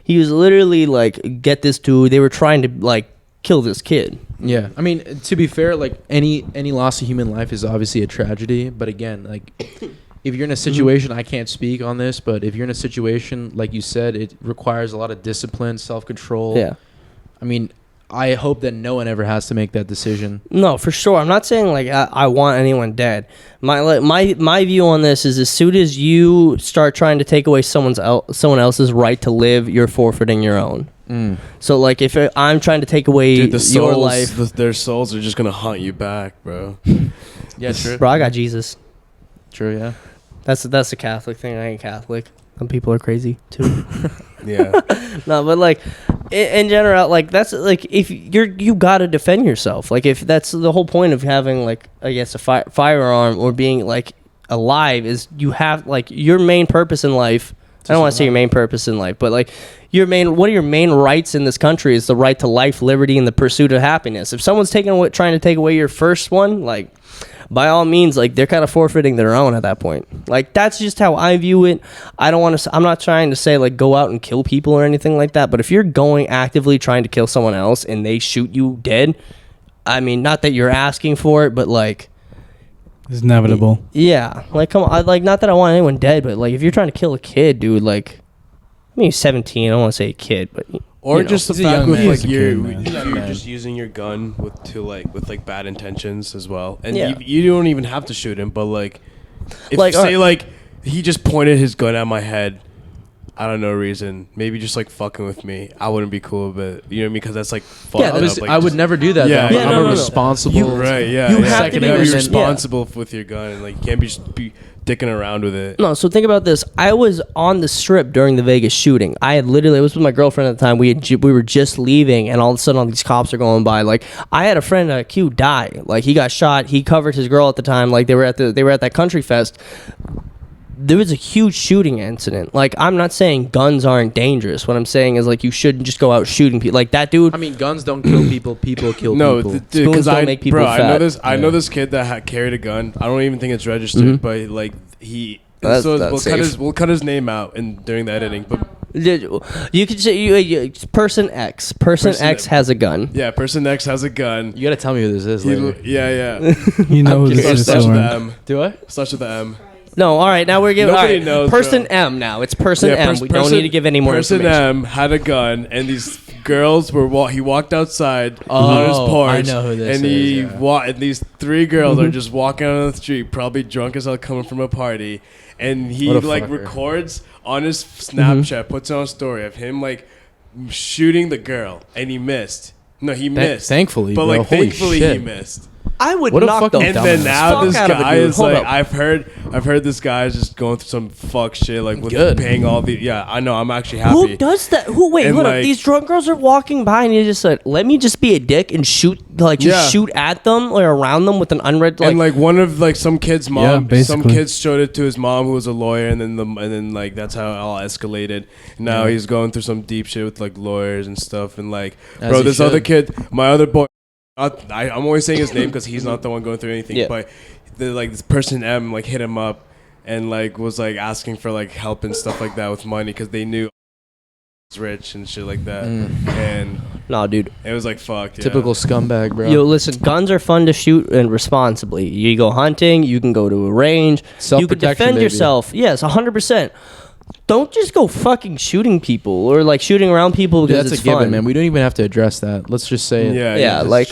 he was literally like, get this dude. They were trying to like kill this kid. Yeah, I mean, to be fair, like any loss of human life is obviously a tragedy. But again, like if you're in a situation, I can't speak on this, but if you're in a situation like you said, it requires a lot of discipline, self-control. Yeah, I mean, I hope that no one ever has to make that decision. No, for sure. I'm not saying like I want anyone dead. My view on this is as soon as you start trying to take away someone else's right to live, you're forfeiting your own. So like if I'm trying to take away your life, their souls are just gonna haunt you back, bro. Yeah, true. Bro, I got Jesus. True, yeah. That's a Catholic thing. I ain't Catholic. Some people are crazy too. Yeah. No, but like in general, like that's like if you gotta defend yourself. Like if that's the whole point of having like I guess a firearm or being like alive is you have like your main purpose in life. I don't want to say your main purpose in life, but like one of your main rights in this country is the right to life, liberty, and the pursuit of happiness. If someone's trying to take away your first one, like by all means, like they're kind of forfeiting their own at that point. Like that's just how I view it. I'm not trying to say like go out and kill people or anything like that. But if you're going actively trying to kill someone else and they shoot you dead, I mean, not that you're asking for it, but like. It's inevitable. Yeah, like come on, like not that I want anyone dead, but like if you're trying to kill a kid, dude, like I mean he's 17. I don't want to say a kid, but Or You know, just the he's a fact young with man. like He's a you're, kid, man. you're just using your gun with bad intentions as well, and Yeah. you don't even have to shoot him, but like if Like, say alright. like he just pointed his gun at my head, I don't know reason, maybe just like fucking with me, I wouldn't be cool with it. You know what I mean? Because that's like fucked Yeah, up. Obviously, Like, I would just- never do that. Yeah, though. yeah, I'm no, a no, no. responsible. Right, yeah. You yeah. have to You be gotta be responsible. responsible with your gun, and like you can't be dicking around with it. No, so think about this. I was on the strip during the Vegas shooting. I was with my girlfriend at the time. We were just leaving, and all of a sudden, all these cops are going by. Like, I had a friend, Q, die. Like, he got shot. He covered his girl at the time. Like, they were at that country fest. There was a huge shooting incident. Like, I'm not saying guns aren't dangerous. What I'm saying is, like, you shouldn't just go out shooting people. Like, that dude. I mean, guns don't kill people. People kill No, people. dude, Spoons don't I make people bro, I know fat. this. I know this kid that carried a gun. I don't even think it's registered, but like he. That's- so that's we'll cut his name out during the editing, but You could say person X. Person X has a gun. yeah, person X has a gun. You gotta tell me who this is later. Yeah. You know who I'm this is, Starts with the Soren. M. Do I? Starts with the M. No, all right. Now we're giving. Nobody all right, knows, person bro. M. Now it's person Yeah, M. We don't need to give any more Person information. M had a gun, and these girls were. He walked outside Oh, on his porch. I know who this and is, he yeah. and these three girls are just walking on the street, probably drunk as hell, coming from a party. And he What a like fucker. records on his Snapchat, puts it on a story of him like shooting the girl, and he missed. No, he missed. Thankfully, but bro. like Holy thankfully shit. he missed. I would What a knock fucking the And dumbass. then now fuck this out of a guy dude. is Hold like, up. I've heard this guy is just going through some fuck shit, like with Good. paying all the. Yeah, I know. I'm actually happy. Who does that? Wait, And, hold up. like- These drunk girls are walking by, and you just said, "Let me just be a dick and shoot, Yeah. shoot at them or around them with an unread." And like one of like some kid's mom, Yeah, some basically. kids showed it to his mom who was a lawyer, and then like that's how it all escalated. Now he's going through some deep shit with like lawyers and stuff, and like As bro, he this other should. kid, my other boy. I'm always saying his name because he's not the one going through anything. Yeah. But like this person M like hit him up and like was like asking for like help and stuff like that with money because they knew was rich and shit like that. And nah, dude. it was like fucked. Yeah. Typical scumbag, bro. Yo, listen. Guns are fun to shoot and responsibly. You go hunting. You can go to a range. You can Self-protection, defend baby. yourself. Yes, 100%. Don't just go fucking shooting people or like shooting around people Dude, because that's it's a given, fun. man. We don't even have to address that. Let's just say it. Yeah. Yeah, just- like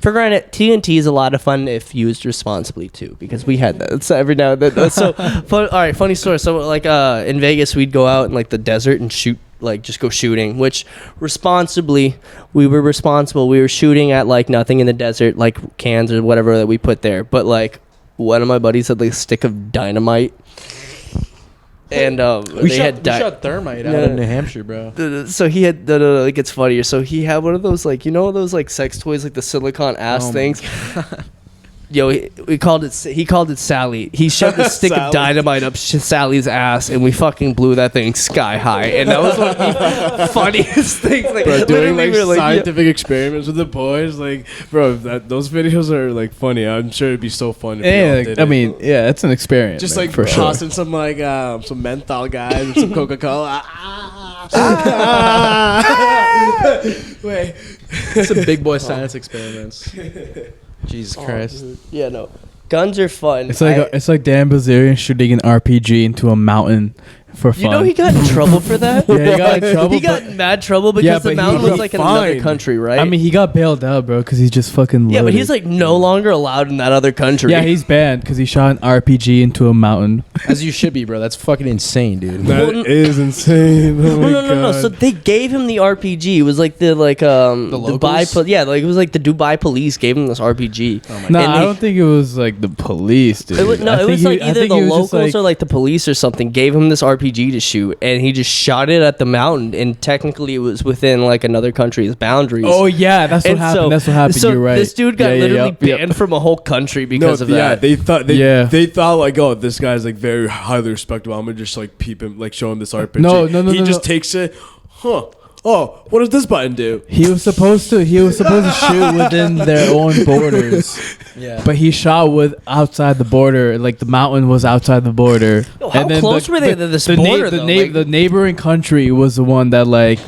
for granted, TNT is a lot of fun if used responsibly too, because we had that. It's every now and then. That's so fun. All right, funny story. So like in Vegas, we'd go out in like the desert and shoot, like just go shooting. Which responsibly, we were responsible. We were shooting at like nothing in the desert, like cans or whatever that we put there. But like one of my buddies had like a stick of dynamite. And We they had shot thermite out No. in New Hampshire, bro. so he had it gets funnier. So he had one of those like those like sex toys, like the silicone ass Oh my things. Yo, he called it Sally. He shoved a stick of Sally. dynamite up Sally's ass, and we fucking blew that thing sky high. And that was one of the funniest things. Like, Bro, doing literally, like we were scientific experiments with the boys, like, bro, those videos are like funny. I'm sure it'd be so fun if we all Yeah, did I it. mean, yeah, it's an experience. just man, like for sure. tossing some like some menthol guys and some Coca-Cola. Wait, Some big boy science experiments. Jesus Christ. yeah, no, guns are fun. It's like Dan Bilzerian shooting an RPG into a mountain for fun. You know he got in trouble for that. Yeah, he got in trouble, He got but- in mad trouble because Yeah, the but mountain he was like in another fined. country, right? I mean, he got bailed out, bro, because he's just fucking. yeah, but loaded. he's like no longer allowed in that other country. Yeah, he's banned because he shot an RPG into a mountain. As you should be, bro. That's fucking insane, dude. that Well, is insane. Oh my Well, no. God. So they gave him the RPG. It was like the locals? Dubai, like it was like the Dubai police gave him this RPG. Oh my No, And I he- don't think it was like the police, dude. It was, no, I it think was he- like I either think the he was just, locals like- or like the police or something gave him this RPG to shoot, and he just shot it at the mountain. And technically, it was within like another country's boundaries. Oh yeah, that's what And happened. so- that's what happened. So You're right. this dude got Yeah, literally yep. banned from a whole country because of yeah, that. they thought Yeah. they thought like, oh, this guy's like very highly respectable. I'm gonna just like peep him, like show him this RPG. No, He no, just no. takes it. Huh? Oh, what does this button do? He was supposed to shoot within their own borders, Yeah. but he shot with outside the border. Like the mountain was outside the border. Yo, how close were they to this border, though? Like- The neighboring country was the one that like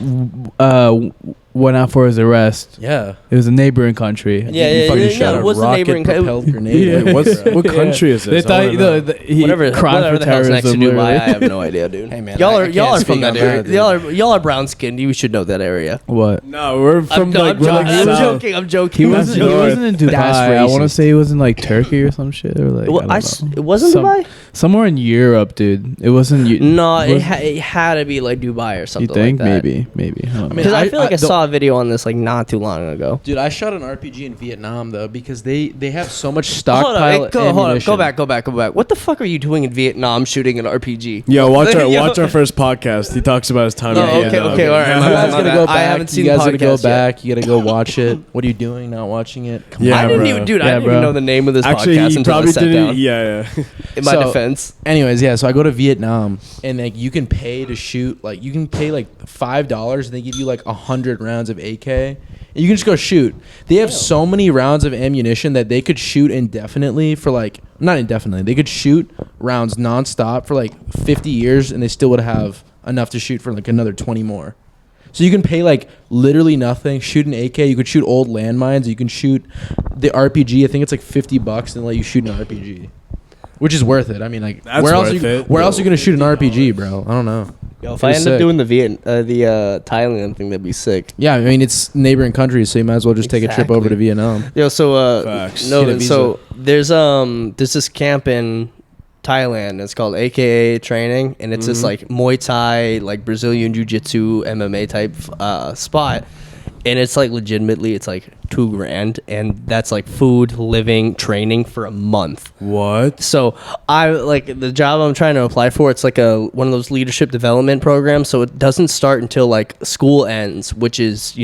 went out for his arrest. Yeah. It was a neighboring country. It was a neighboring propelled grenade. Wait, what country is this? They thought he whatever cried for the hell's next to terrorism. Dubai, I have no idea, dude. Hey, man, y'all I are can't from speak that on area. that, dude. Y'all are brown skinned. You should know that area. What? No, we're from I'm south. joking. I'm joking. He wasn't in Dubai. That's I want to racist. say he was in like Turkey or some shit, or like It wasn't Dubai. Somewhere in Europe, dude. It wasn't. No, it had to be like Dubai or something. You think? Like that. Maybe. I don't know. Because I feel like I saw a video on this like not too long ago. Dude, I shot an RPG in Vietnam though because they have so much stockpile Hold on, ammunition. go back. What the fuck are you doing in Vietnam shooting an RPG? Yeah, watch our first podcast. He talks about his time. Oh, in Vietnam. okay, all right. You guys gotta go back. I haven't seen you guys the gotta go podcast yet. back. You gotta go watch it. What are you doing? Not watching it? Come Yeah, I didn't bro. even, dude. I Yeah, didn't bro. even know the name of this Actually, podcast he until I probably sat didn't. down. Yeah. In my defense, Anyways, yeah. So I go to Vietnam, and like you can pay to shoot. Like you can pay like $5, and they give you like 100 rounds of AK. And you can just go shoot. They have so many rounds of ammunition that they could shoot indefinitely for like not indefinitely. They could shoot rounds nonstop for like 50 years, and they still would have enough to shoot for like another 20 more. So you can pay like literally nothing, shoot an AK. You could shoot old landmines. You can shoot the RPG. I think it's like $50 and let you shoot an RPG, which is worth it. I mean, like That's where else? worth it. Where else are you gonna shoot an RPG, bro? I don't know. yo, if Pretty I end up sick. doing the Thailand thing, that'd be sick. Yeah, I mean it's neighboring countries, so you might as well just take a trip over to Vietnam. Yo, so Facts. Get a no, visa. so there's this camp in Thailand. It's called AKA training, and it's this like Muay Thai, like Brazilian Jiu-Jitsu, MMA type spot. And it's like legitimately, it's like $2,000, and that's like food, living, training for a month. What? So I like the job I'm trying to apply for. It's like one of those leadership development programs. So it doesn't start until like school ends, which is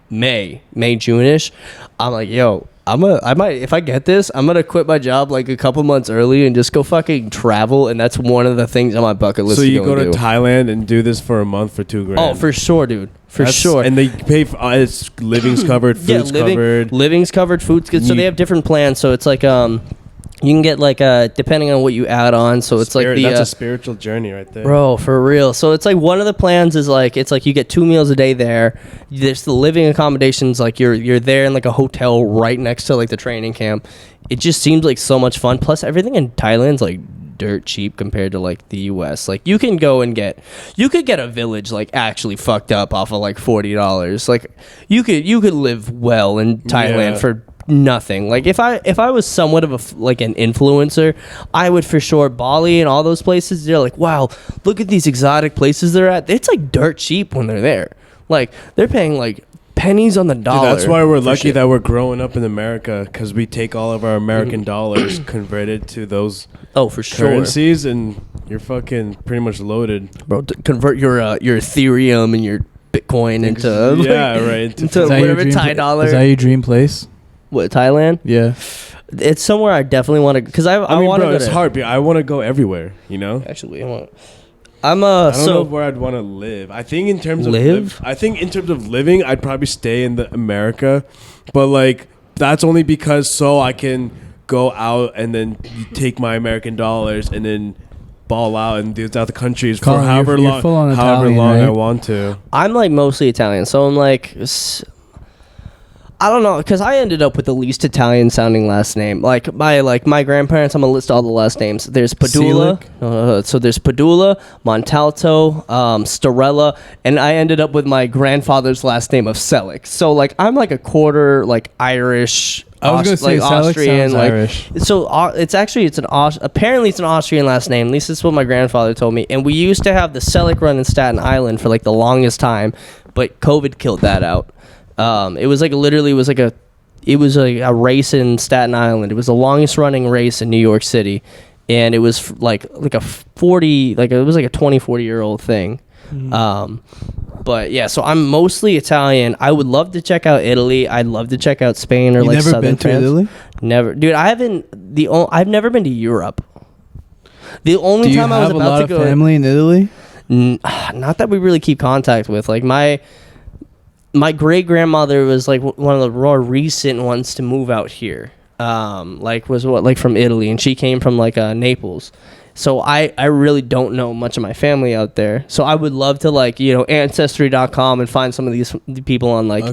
May, June-ish. I'm like, yo, I might, if I get this, I'm gonna quit my job like a couple months early and just go fucking travel. And that's one of the things on my bucket list. So you go to do. Thailand and do this for a month for $2,000? Oh, for sure, dude. For sure. And they pay for it's living's covered, food's covered. Living's covered, food's good. So they have different plans. So it's like you can get like depending on what you add on. So it's like that's a spiritual journey right there, bro, for real. So it's like one of the plans is like it's like you get 2 meals a day there. There's the living accommodations, like you're there in like a hotel right next to like the training camp. It just seems like so much fun. Plus everything in Thailand's like dirt cheap compared to like the US. Like you can go and get a village like actually fucked up off of like $40. Like you could live well in Thailand for nothing. Like if I was somewhat of like an influencer, I would for sure Bali and all those places. They're like, wow, look at these exotic places they're at. It's like dirt cheap when they're there. Like they're paying like pennies on the dollar. Dude, that's why we're lucky that we're growing up in America, because we take all of our American dollars converted to those for sure currencies, and you're fucking pretty much loaded, bro. To convert your Ethereum and your Bitcoin into into whatever Thai dollar. Is that your dream place? What, Thailand? Yeah. It's somewhere I definitely want to, because I mean, want to bro, go it's to, hard. I want to go everywhere. Actually, I don't know where I'd want to live. I think in terms of living, I'd probably stay in America, but like that's only because so I can go out and then take my American dollars and then ball out and do it out the countries for however long I want to. I'm like mostly Italian, so I'm like, I don't know, because I ended up with the least Italian sounding last name. Like my grandparents, I'm gonna list all the last names. There's Padula, so there's Padula, Montalto, Starella, and I ended up with my grandfather's last name of Selick. So like I'm like a quarter like Irish. I was gonna say like Selick Austrian, sounds like Irish. So apparently it's an Austrian last name. At least that's what my grandfather told me. And we used to have the Selick run in Staten Island for like the longest time, but COVID killed that out. It was like a race in Staten Island. It was the longest running race in New York City, and it was like a 20-40-year-old thing. But yeah, so I'm mostly Italian. I would love to check out Italy. I'd love to check out Spain or like southern France. Never been to Italy? Never, dude. I've never been to Europe. The only time I was about to go. Do you have a lot of family in Italy? Not that we really keep contact with. Like my great grandmother was like one of the more recent ones to move out here. From Italy, and she came from like Naples. So I really don't know much of my family out there. So I would love to like, you know, ancestry.com and find some of these people on like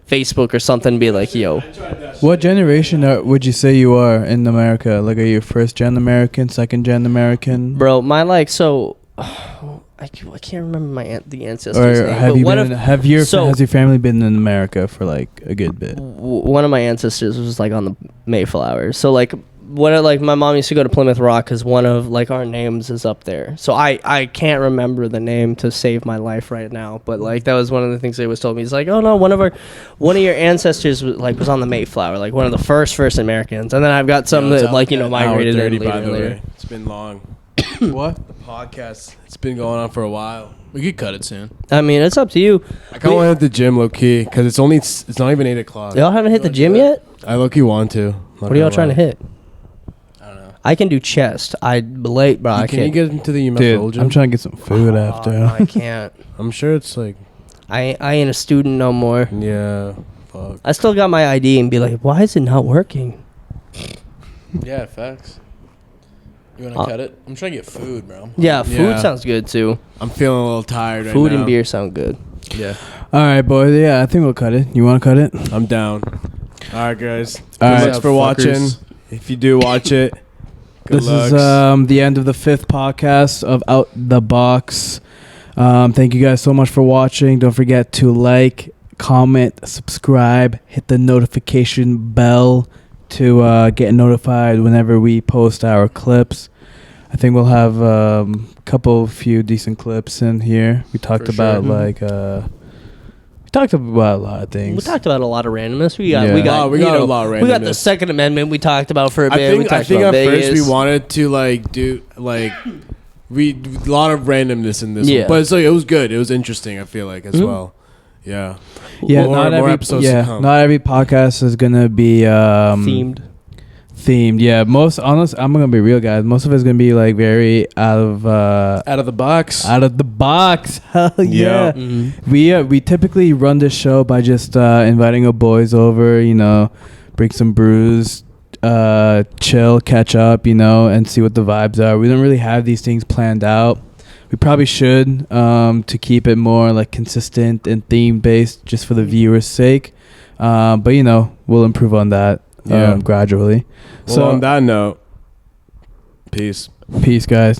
Facebook or something and be like, yo. What generation would you say you are in America? Like, are you first gen American, second gen American? Bro, my like, so I can't remember the ancestors. Or have has your family been in America for like a good bit? One of my ancestors was like on the Mayflower. So like my mom used to go to Plymouth Rock because one of like our names is up there. So I can't remember the name to save my life right now, but like that was one of the things they always told me. He's like, oh no, one of your ancestors was on the Mayflower, like one of the first Americans. And then I've got some that like, you know, migrated in later. It's been long. What? The podcast, it's been going on for a while. We could cut it soon. I mean, it's up to you. I kind of want to hit the gym low key because it's not even 8 o'clock. Y'all haven't hit the gym yet? I low key want to. What are y'all trying to hit? I don't know. I can do chest. Late, bro. Can you get into the Dude, gym? I'm trying to get some food after. No, I can't. I'm sure it's like. I ain't a student no more. Yeah. Fuck. I still got my ID and be like, why is it not working? Yeah, facts. You want to cut it? I'm trying to get food, bro. Yeah, food sounds good too. I'm feeling a little tired right now. Food and beer sound good. Yeah. All right, boys. Yeah, I think we'll cut it. You want to cut it? I'm down. All right, guys. All right. Thanks for watching. If you do watch it, good this lucks. Is the end of the 5th podcast of Out the Box. Thank you guys so much for watching. Don't forget to like, comment, subscribe, hit the notification bell to get notified whenever we post our clips. I think we'll have a few decent clips in here. We talked about we talked about a lot of things. We talked about a lot of randomness. We got a lot of randomness. We got the Second Amendment we talked about for a bit. I think at first we wanted to like do like a lot of randomness in this one. But it's like it was good. It was interesting, I feel like, as well. Yeah. Yeah, not every podcast is gonna be themed. Yeah, I'm gonna be real, guys. Most of it's gonna be like very out of the box. Hell yeah. Mm-hmm. We typically run this show by just inviting our boys over, you know, bring some brews, chill, catch up, you know, and see what the vibes are. We don't really have these things planned out. We probably should to keep it more like consistent and theme based, just for the viewers' sake. But you know, we'll improve on that gradually. Well, so on that note, peace, guys.